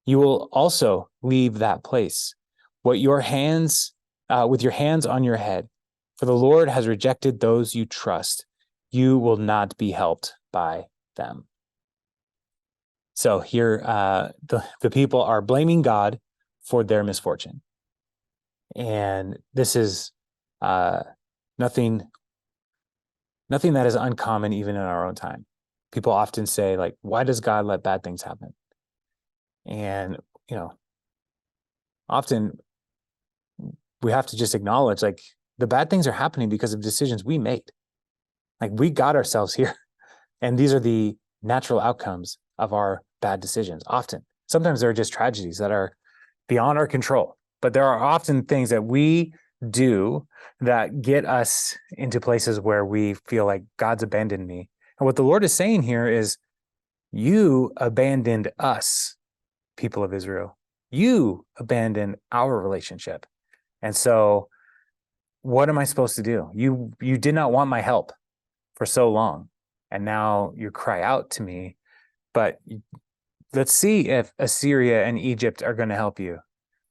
Speaker 1: You will also leave that place, with your hands on your head. For the Lord has rejected those you trust. You will not be helped by them. So here, the people are blaming God for their misfortune. And this is nothing that is uncommon even in our own time. People often say, like, why does God let bad things happen? And, often we have to just acknowledge, like, the bad things are happening because of decisions we made. Like, we got ourselves here. And these are the natural outcomes of our bad decisions. Often, sometimes they're just tragedies that are beyond our control. But there are often things that we do that get us into places where we feel like God's abandoned me. And what the Lord is saying here is, you abandoned us, people of Israel. You abandoned our relationship. And so what am I supposed to do? You did not want my help for so long. And now you cry out to me but let's see if Assyria and Egypt are going to help you.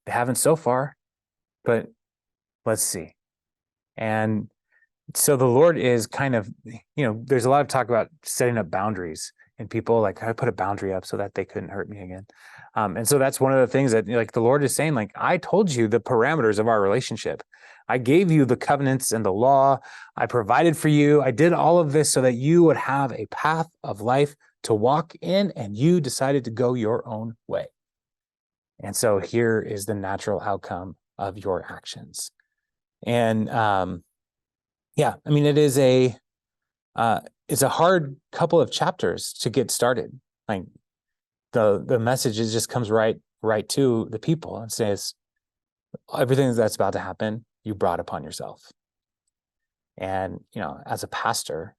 Speaker 1: They haven't so far, but let's see. And so the Lord is kind of, there's a lot of talk about setting up boundaries, and people like, I put a boundary up so that they couldn't hurt me again. And so that's one of the things that like the Lord is saying, like, I told you the parameters of our relationship. I gave you the covenants and the law. I provided for you. I did all of this so that you would have a path of life to walk in, and you decided to go your own way. And so here is the natural outcome of your actions. And yeah, I mean, it's a hard couple of chapters to get started. Like the message just comes right to the people and says, everything that's about to happen, you brought upon yourself. And, as a pastor,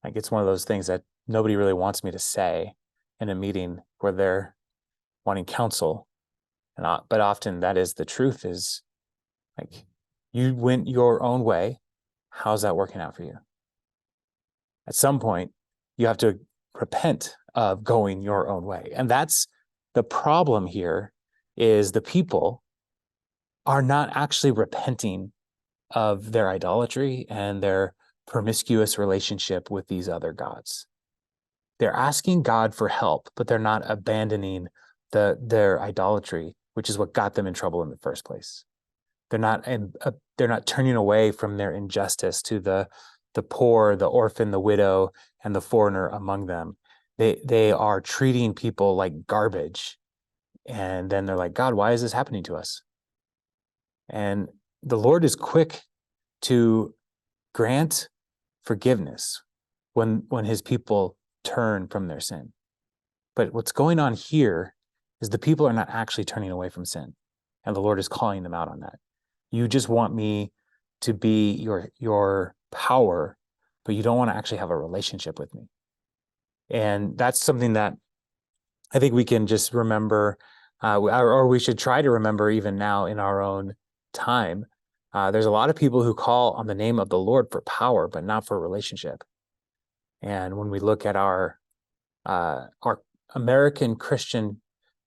Speaker 1: like, it's one of those things that nobody really wants me to say in a meeting where they're wanting counsel. But often that is the truth, is like, you went your own way. How's that working out for you? At some point, you have to repent of going your own way. And that's the problem here, is the people are not actually repenting of their idolatry and their promiscuous relationship with these other gods. They're asking God for help, but they're not abandoning their idolatry, which is what got them in trouble in the first place. They're not turning away from their injustice to the poor, the orphan, the widow, and the foreigner among them. They are treating people like garbage. And then they're like, God, why is this happening to us? And the Lord is quick to grant forgiveness when his people turn from their sin. But what's going on here is the people are not actually turning away from sin. And the Lord is calling them out on that. You just want me to be your power, but you don't want to actually have a relationship with me. And that's something that I think we can just remember, or we should try to remember even now in our own time. There's a lot of people who call on the name of the Lord for power, but not for a relationship. And when we look at our American Christian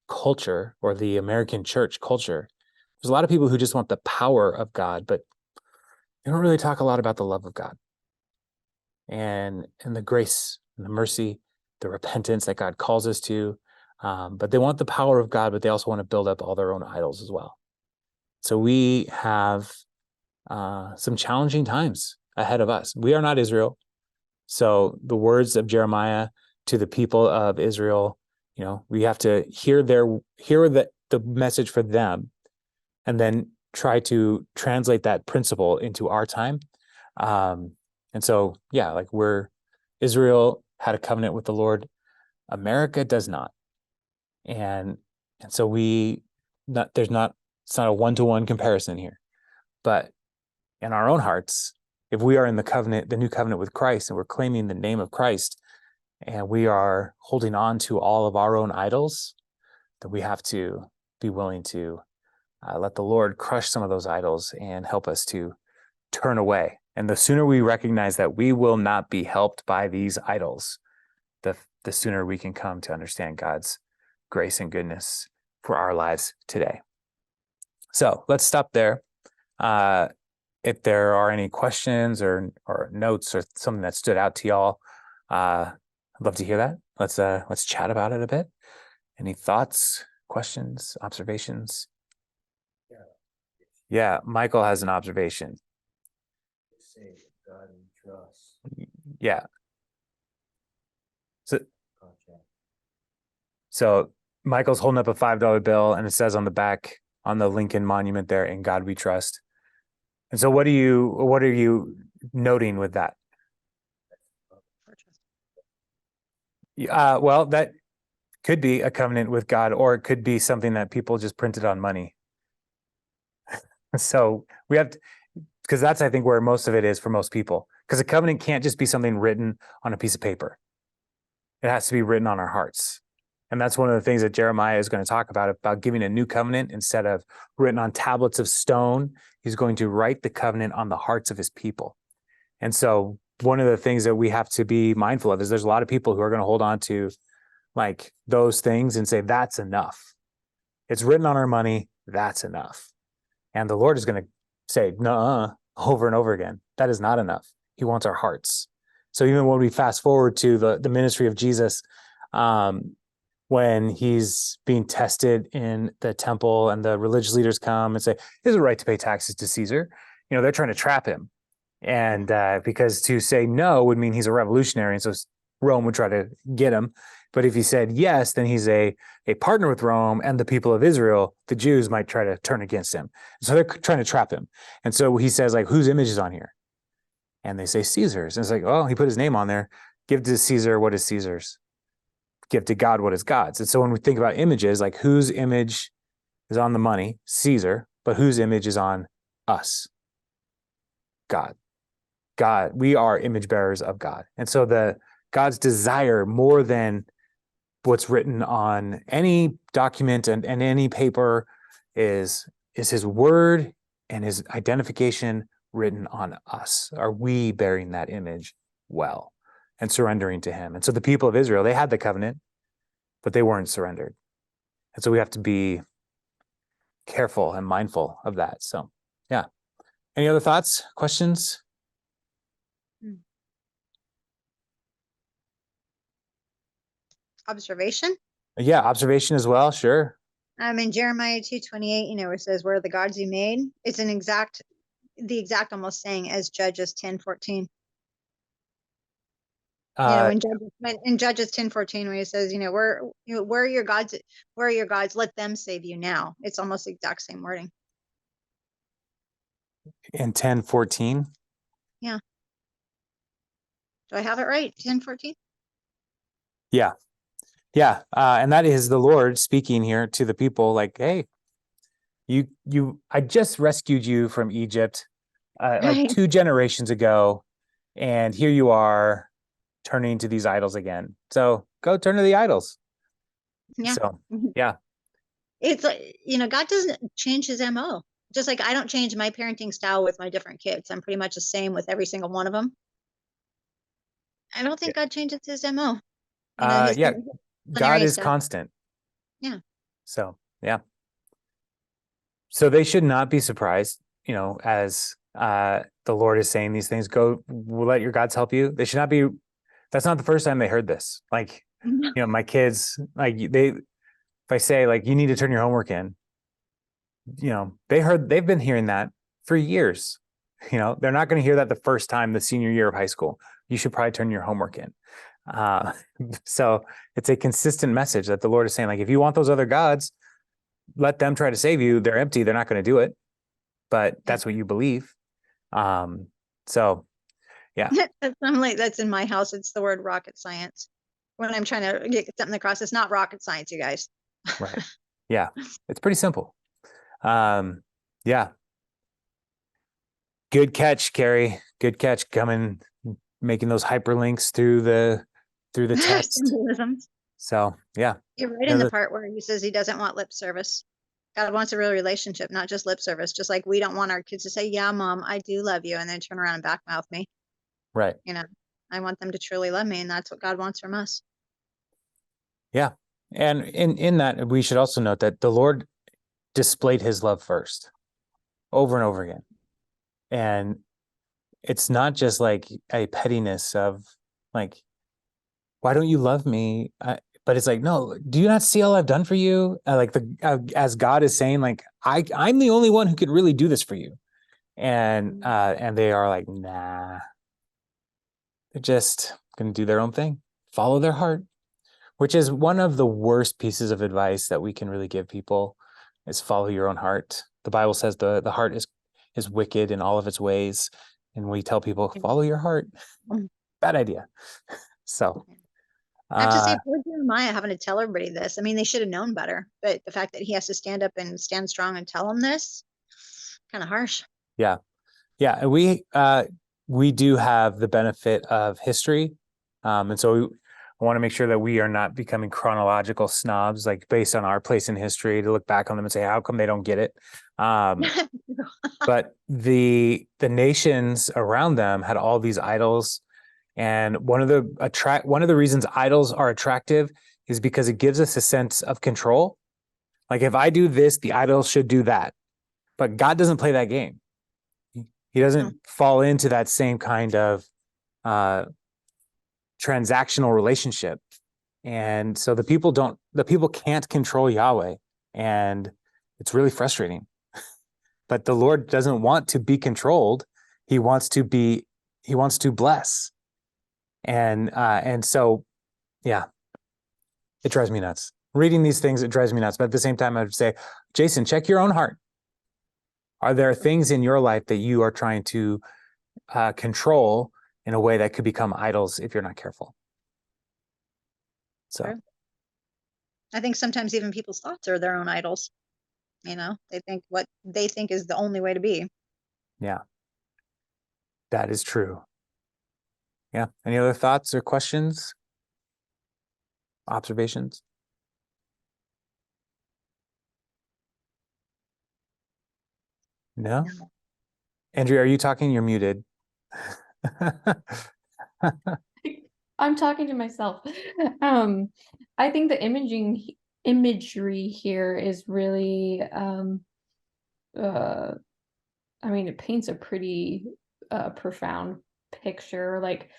Speaker 1: culture, or the American church culture, there's a lot of people who just want the power of God, but they don't really talk a lot about the love of God and the grace and the mercy, the repentance that God calls us to. But they want the power of God, but they also want to build up all their own idols as well. So we have some challenging times ahead of us. We are not Israel. So the words of Jeremiah to the people of Israel, we have to hear the message for them, and then try to translate that principle into our time. And so, yeah, like Israel had a covenant with the Lord. America does not. And so it's not a one-to-one comparison here. But in our own hearts, if we are in the new covenant with Christ, and we're claiming the name of Christ, and we are holding on to all of our own idols, then we have to be willing to let the Lord crush some of those idols and help us to turn away. And the sooner we recognize that we will not be helped by these idols, the sooner we can come to understand God's grace and goodness for our lives today. So let's stop there. If there are any questions or notes or something that stood out to y'all, I'd love to hear that. Let's chat about it a bit. Any thoughts, questions, observations? Yeah, Michael has an observation.
Speaker 2: God we trust.
Speaker 1: Yeah. So Michael's holding up a $5 bill, and it says on the back, on the Lincoln Monument there, "In God we trust." And so what are you noting with that? Well, that could be a covenant with God, or it could be something that people just printed on money. So we have to, because that's, I think, where most of it is for most people. Because a covenant can't just be something written on a piece of paper. It has to be written on our hearts. And that's one of the things that Jeremiah is going to talk about giving a new covenant instead of written on tablets of stone. He's going to write the covenant on the hearts of his people. And so one of the things that we have to be mindful of is there's a lot of people who are going to hold on to like those things and say, that's enough. It's written on our money. That's enough. And the Lord is going to say, no, over and over again. That is not enough. He wants our hearts. So even when we fast forward to the ministry of Jesus, when he's being tested in the temple and the religious leaders come and say, he has a right to pay taxes to Caesar. They're trying to trap him. And because to say no would mean he's a revolutionary. And so Rome would try to get him. But if he said yes, then he's a partner with Rome, and the people of Israel, the Jews, might try to turn against him. So they're trying to trap him. And so he says, like, whose image is on here? And they say Caesar's. And it's like, oh, he put his name on there. Give to Caesar what is Caesar's. Give to God what is God's. And so when we think about images, like whose image is on the money? Caesar. But whose image is on us? God. God. We are image bearers of God. And so God's desire, more than what's written on any document and any paper, is his word and his identification written on us. Are we bearing that image well and surrendering to him? And so the people of Israel, they had the covenant, but they weren't surrendered. And so we have to be careful and mindful of that. So, yeah. Any other thoughts, questions?
Speaker 2: Observation?
Speaker 1: Yeah, observation as well. Sure.
Speaker 2: In Jeremiah 2:28, where it says, "Where are the gods you made?" It's the exact almost saying as Judges 10:14. In Judges 10:14, where he says, where are your gods? Where are your gods? Let them save you now. It's almost the exact same wording.
Speaker 1: In 10:14.
Speaker 2: Yeah. Do I have it right? 10:14.
Speaker 1: Yeah. Yeah. And that is the Lord speaking here to the people, like, hey, I just rescued you from Egypt like 2 generations ago, and here you are turning to these idols again. So go turn to the idols.
Speaker 2: Yeah.
Speaker 1: So, yeah.
Speaker 2: It's like, God doesn't change his MO. Just like I don't change my parenting style with my different kids. I'm pretty much the same with every single one of them. I don't think God changes his MO.
Speaker 1: Yeah. God is constant.
Speaker 2: Yeah.
Speaker 1: So, yeah. So they should not be surprised, as the Lord is saying these things, we'll let your gods help you. They should not be, that's not the first time they heard this. Like, my kids, like if I say, like, you need to turn your homework in, they've been hearing that for years. They're not going to hear that the first time, the senior year of high school. You should probably turn your homework in. So it's a consistent message that the Lord is saying, like, if you want those other gods, let them try to save you. They're empty. They're not going to do it, but that's what you believe. So, yeah.
Speaker 2: I'm like, that's in my house. It's the word rocket science. When I'm trying to get something across, it's not rocket science, you guys.
Speaker 1: Right. Yeah. It's pretty simple. Yeah. Good catch, Carrie. Good catch. Making those hyperlinks through the text.
Speaker 2: Symbolisms.
Speaker 1: So, yeah.
Speaker 2: You're right in the part where he says he doesn't want lip service. God wants a real relationship, not just lip service. Just like we don't want our kids to say, "Yeah, Mom, I do love you," and then turn around and backmouth me.
Speaker 1: Right.
Speaker 2: I want them to truly love me, and that's what God wants from us.
Speaker 1: Yeah. And in that, we should also note that the Lord displayed his love first, over and over again. And it's not just like a pettiness of, like, why don't you love me? But it's like, no, do you not see all I've done for you? As God is saying, like, I'm the only one who could really do this for you. And they are like, nah, they're just going to do their own thing, follow their heart, which is one of the worst pieces of advice that we can really give people, is follow your own heart. The Bible says the heart is wicked in all of its ways. And we tell people, follow your heart. Bad idea. So,
Speaker 2: I have to say, poor Jeremiah having to tell everybody this. I mean, they should have known better, but the fact that he has to stand up and stand strong and tell them this, kind of harsh.
Speaker 1: Yeah. Yeah. And we do have the benefit of history. And so I want to make sure that we are not becoming chronological snobs, like based on our place in history, to look back on them and say, how come they don't get it? But the nations around them had all these idols. And one of the reasons idols are attractive is because it gives us a sense of control. Like if I do this, the idol should do that. But God doesn't play that game. He doesn't fall into that same kind of transactional relationship. And so the people can't control Yahweh. And it's really frustrating. But the Lord doesn't want to be controlled. He wants to bless. And so, yeah, it drives me nuts. Reading these things, it drives me nuts. But at the same time, I would say, Jason, check your own heart. Are there things in your life that you are trying to control in a way that could become idols if you're not careful? So,
Speaker 2: Sure. I think sometimes even people's thoughts are their own idols. They think what they think is the only way to be.
Speaker 1: yeah, that is true. Yeah. Any other thoughts or questions? Observations? No? Andrea, are you talking? You're muted.
Speaker 3: I'm talking to myself. I think the imagery here is really it paints a pretty profound picture, like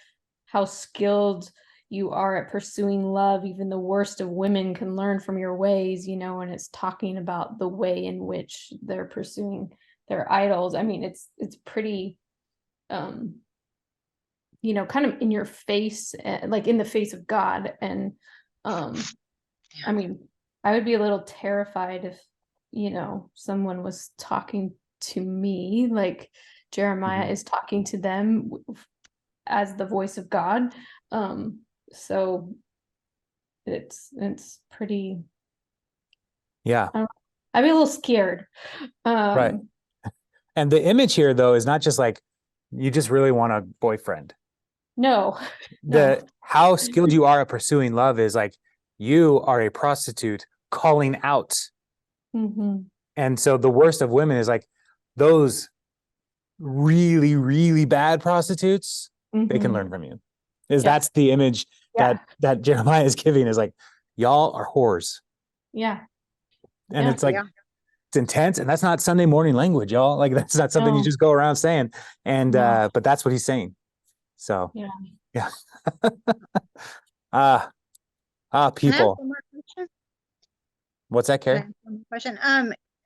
Speaker 3: how skilled you are at pursuing love. Even the worst of women can learn from your ways, and it's talking about the way in which they're pursuing their idols. I mean, it's pretty kind of in your face, like in the face of God. And I mean, I would be a little terrified if someone was talking to me like Jeremiah is talking to them as the voice of God. So it's pretty,
Speaker 1: Yeah.
Speaker 3: I'd be a little scared.
Speaker 1: Right. And the image here, though, is not just like you just really want a boyfriend.
Speaker 3: No.
Speaker 1: How skilled you are at pursuing love is like you are a prostitute calling out.
Speaker 3: Mm-hmm.
Speaker 1: And so the worst of women is like those really, really bad prostitutes. They can learn from you. That's the image that Jeremiah is giving, is like, y'all are whores.
Speaker 3: Yeah.
Speaker 1: And it's like, it's intense. And that's not Sunday morning language, y'all. Like that's not something you just go around saying. And, but that's what he's saying. So, yeah. People. What's that, Carrie?
Speaker 2: Question.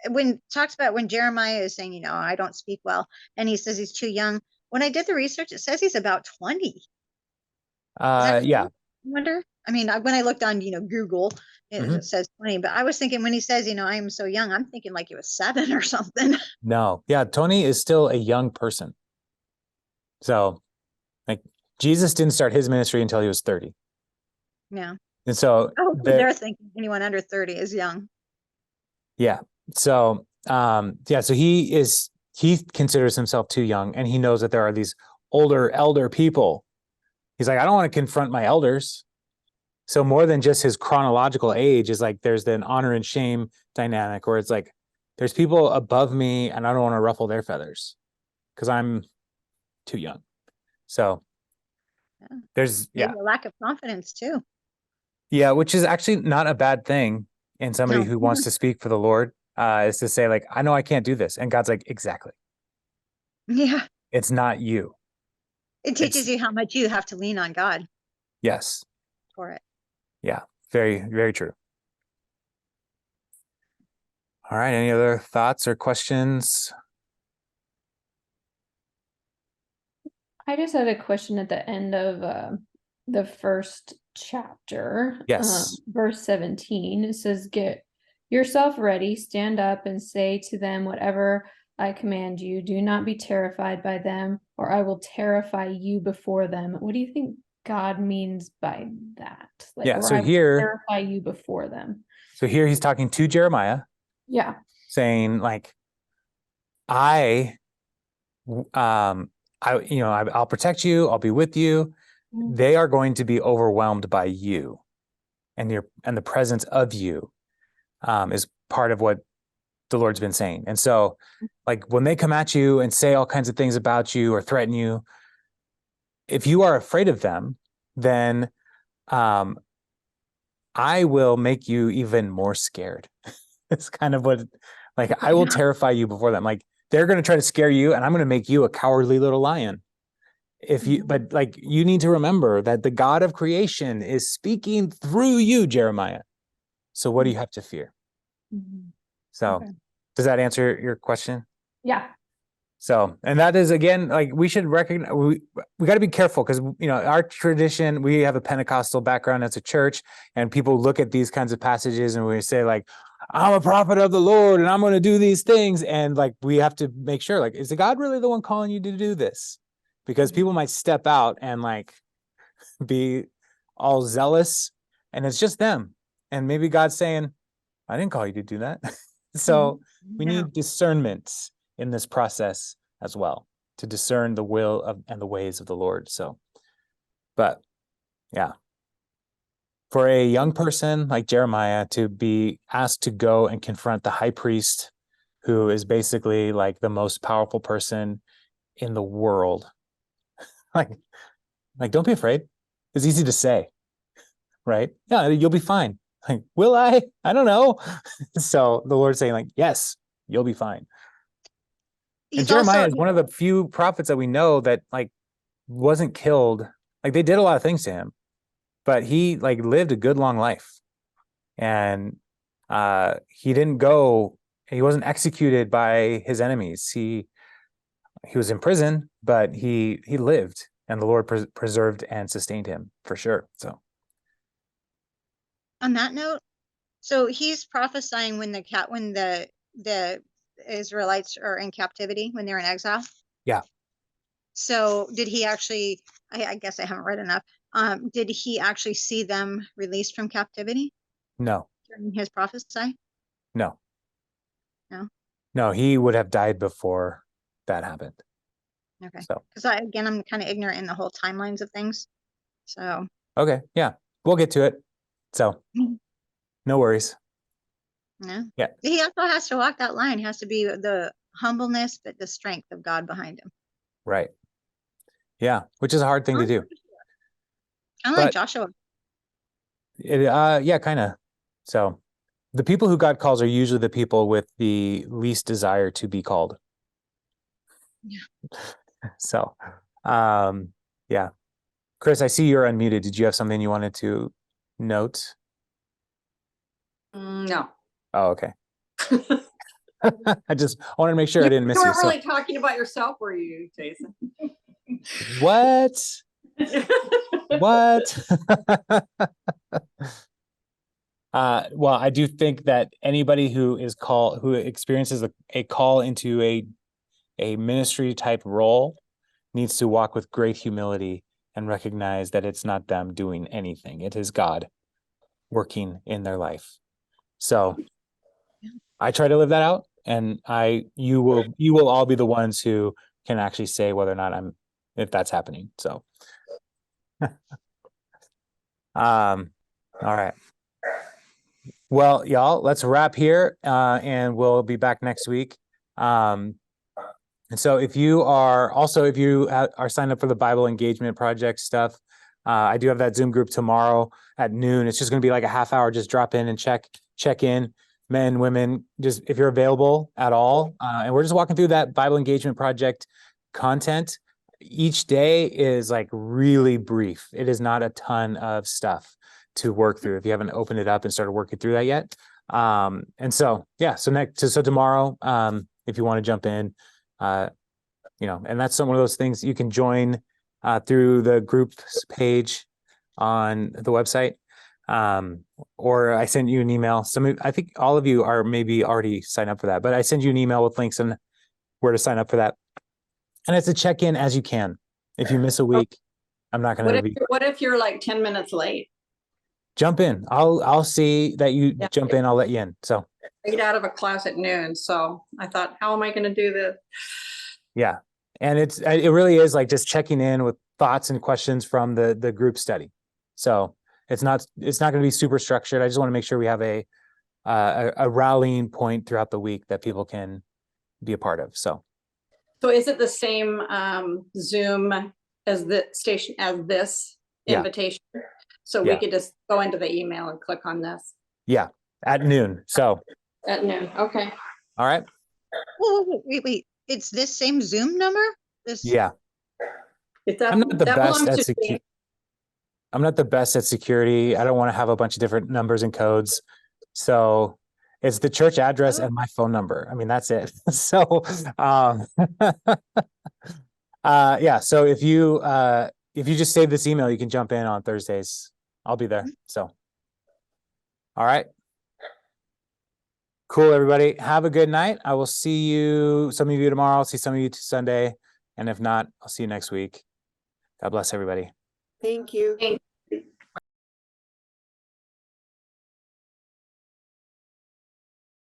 Speaker 2: When talks about when Jeremiah is saying, I don't speak well, and he says he's too young. When I did the research, it says he's about 20.
Speaker 1: Yeah.
Speaker 2: I wonder. I mean, when I looked on, Google, it says 20, but I was thinking when he says, I am so young, I'm thinking like he was 7 or something.
Speaker 1: No. Yeah. Tony is still a young person. So like Jesus didn't start his ministry until he was 30.
Speaker 2: Yeah.
Speaker 1: And so
Speaker 2: they're thinking anyone under 30 is young.
Speaker 1: Yeah. So, so he considers himself too young, and he knows that there are these elder people. He's like, I don't want to confront my elders. So more than just his chronological age is like, there's an honor and shame dynamic where it's like, there's people above me and I don't want to ruffle their feathers because I'm too young. So there's
Speaker 2: a lack of confidence too.
Speaker 1: Yeah. Which is actually not a bad thing in somebody who wants to speak for the Lord, is to say like, I know I can't do this. And God's like, exactly.
Speaker 2: Yeah.
Speaker 1: It's not you.
Speaker 2: It teaches you how much you have to lean on God.
Speaker 1: Yes.
Speaker 2: For it.
Speaker 1: Yeah. Very, very true. All right. Any other thoughts or questions?
Speaker 3: I just had a question at the end of the first chapter.
Speaker 1: Yes.
Speaker 3: Verse 17, it says, get yourself ready, stand up and say to them whatever I command you. Do not be terrified by them, or I will terrify you before them. What do you think God means by that? Like,
Speaker 1: so
Speaker 3: I will terrify you before them.
Speaker 1: So here he's talking to Jeremiah.
Speaker 3: Yeah.
Speaker 1: Saying like, I'll protect you. I'll be with you. They are going to be overwhelmed by you, and the presence of you is part of what the Lord's been saying. And so like when they come at you and say all kinds of things about you or threaten you, if you are afraid of them, then I will make you even more scared. It's kind of what, like, I will terrify you before them. Like, they're going to try to scare you, and I'm going to make you a cowardly little lion. But like, you need to remember that the God of creation is speaking through you, Jeremiah. So what do you have to fear? So
Speaker 3: Okay.
Speaker 1: does that answer your question?
Speaker 3: Yeah.
Speaker 1: So, and that is, again, like, we should recognize, we got to be careful, because, our tradition, we have a Pentecostal background as a church, and people look at these kinds of passages and we say, like, I'm a prophet of the Lord and I'm going to do these things. And like, we have to make sure, like, is the God really the one calling you to do this? Because people might step out and like be all zealous, and it's just them. And maybe God's saying, I didn't call you to do that. So we need discernment in this process as well, to discern the will of and the ways of the Lord. So, but yeah, for a young person like Jeremiah to be asked to go and confront the high priest, who is basically like the most powerful person in the world, like don't be afraid. It's easy to say, right? Yeah, you'll be fine. Like, will I? I don't know. So the Lord's saying, like, yes, you'll be fine. And
Speaker 2: He's
Speaker 1: Jeremiah
Speaker 2: also,
Speaker 1: is one of the few prophets that we know that like wasn't killed. Like, they did a lot of things to him, but he like lived a good long life. And he wasn't executed by his enemies. He was in prison, but he lived, and the Lord preserved and sustained him for sure. So
Speaker 2: on that note, so he's prophesying when the Israelites are in captivity, when they're in exile.
Speaker 1: yeah.
Speaker 2: So did he actually, I guess I haven't read enough. Did he actually see them released from captivity
Speaker 1: No,
Speaker 2: during his prophecy?
Speaker 1: no,
Speaker 2: No.
Speaker 1: no, he would have died before that happened.
Speaker 2: Okay.
Speaker 1: So,
Speaker 2: Because again, I'm kind of ignorant in the whole timelines of things. So
Speaker 1: okay. Yeah, we'll get to it. So no worries.
Speaker 2: no.
Speaker 1: Yeah.
Speaker 2: He also has to walk that line. He has to be the humbleness, but the strength of God behind him.
Speaker 1: Right. Yeah. Which is a hard thing to do.
Speaker 2: Kind of like
Speaker 1: But
Speaker 2: Joshua.
Speaker 1: yeah, kind of. So the people who God calls are usually the people with the least desire to be called.
Speaker 2: Yeah.
Speaker 1: So, yeah. Chris, I see you're unmuted. Did you have something you wanted to note?
Speaker 4: No.
Speaker 1: Oh, okay. I just wanted to make sure I didn't miss
Speaker 4: You
Speaker 1: you.
Speaker 4: weren't really talking about yourself, were you, Jason?
Speaker 1: What? What? Well, I do think that anybody who experiences a call into a ministry type role needs to walk with great humility and recognize that it's not them doing anything. It is God working in their life. So I try to live that out, and you will all be the ones who can actually say whether or not if that's happening. So all right. Well, y'all, let's wrap here, and we'll be back next week. And so if you are signed up for the Bible Engagement Project stuff, I do have that Zoom group tomorrow at noon. It's just going to be like a half hour. Just drop in and check in, men, women, just if you're available at all. And we're just walking through that Bible Engagement Project content. Each day is like really brief. It is not a ton of stuff to work through if you haven't opened it up and started working through that yet. And so, yeah, so tomorrow, if you want to jump in, and that's one of those things you can join through the groups page on the website. Or I sent you an email. I think all of you are maybe already signed up for that, but I send you an email with links and where to sign up for that. And it's a check-in as you can. If you miss a week, I'm not going to be.
Speaker 4: What if you're like 10 minutes late?
Speaker 1: Jump in. I'll see that you jump in. I'll let you in. So
Speaker 4: Right out of a class at noon. So I thought, how am I going to do this?
Speaker 1: Yeah. And it really is like just checking in with thoughts and questions from the group study. So it's not going to be super structured. I just want to make sure we have a rallying point throughout the week that people can be a part of. So
Speaker 4: is it the same Zoom as the station as this invitation? So we
Speaker 1: Yeah.
Speaker 4: could just go into the email and click on this
Speaker 1: Yeah, at noon. So,
Speaker 4: at noon. Okay.
Speaker 1: all right.
Speaker 2: Wait. It's this same Zoom number? This?
Speaker 1: Yeah.
Speaker 4: If that,
Speaker 1: I'm not the
Speaker 4: that
Speaker 1: best
Speaker 4: belongs
Speaker 1: at
Speaker 4: to
Speaker 1: security. I'm not the best at security. I don't want to have a bunch of different numbers and codes. So it's the church address and my phone number. I mean, that's it. So, yeah. So if you just save this email, you can jump in on Thursdays. I'll be there. So, all right. Cool, everybody. Have a good night. I will see you, some of you tomorrow. I'll see some of you Sunday. And if not, I'll see you next week. God bless everybody.
Speaker 5: Thank you.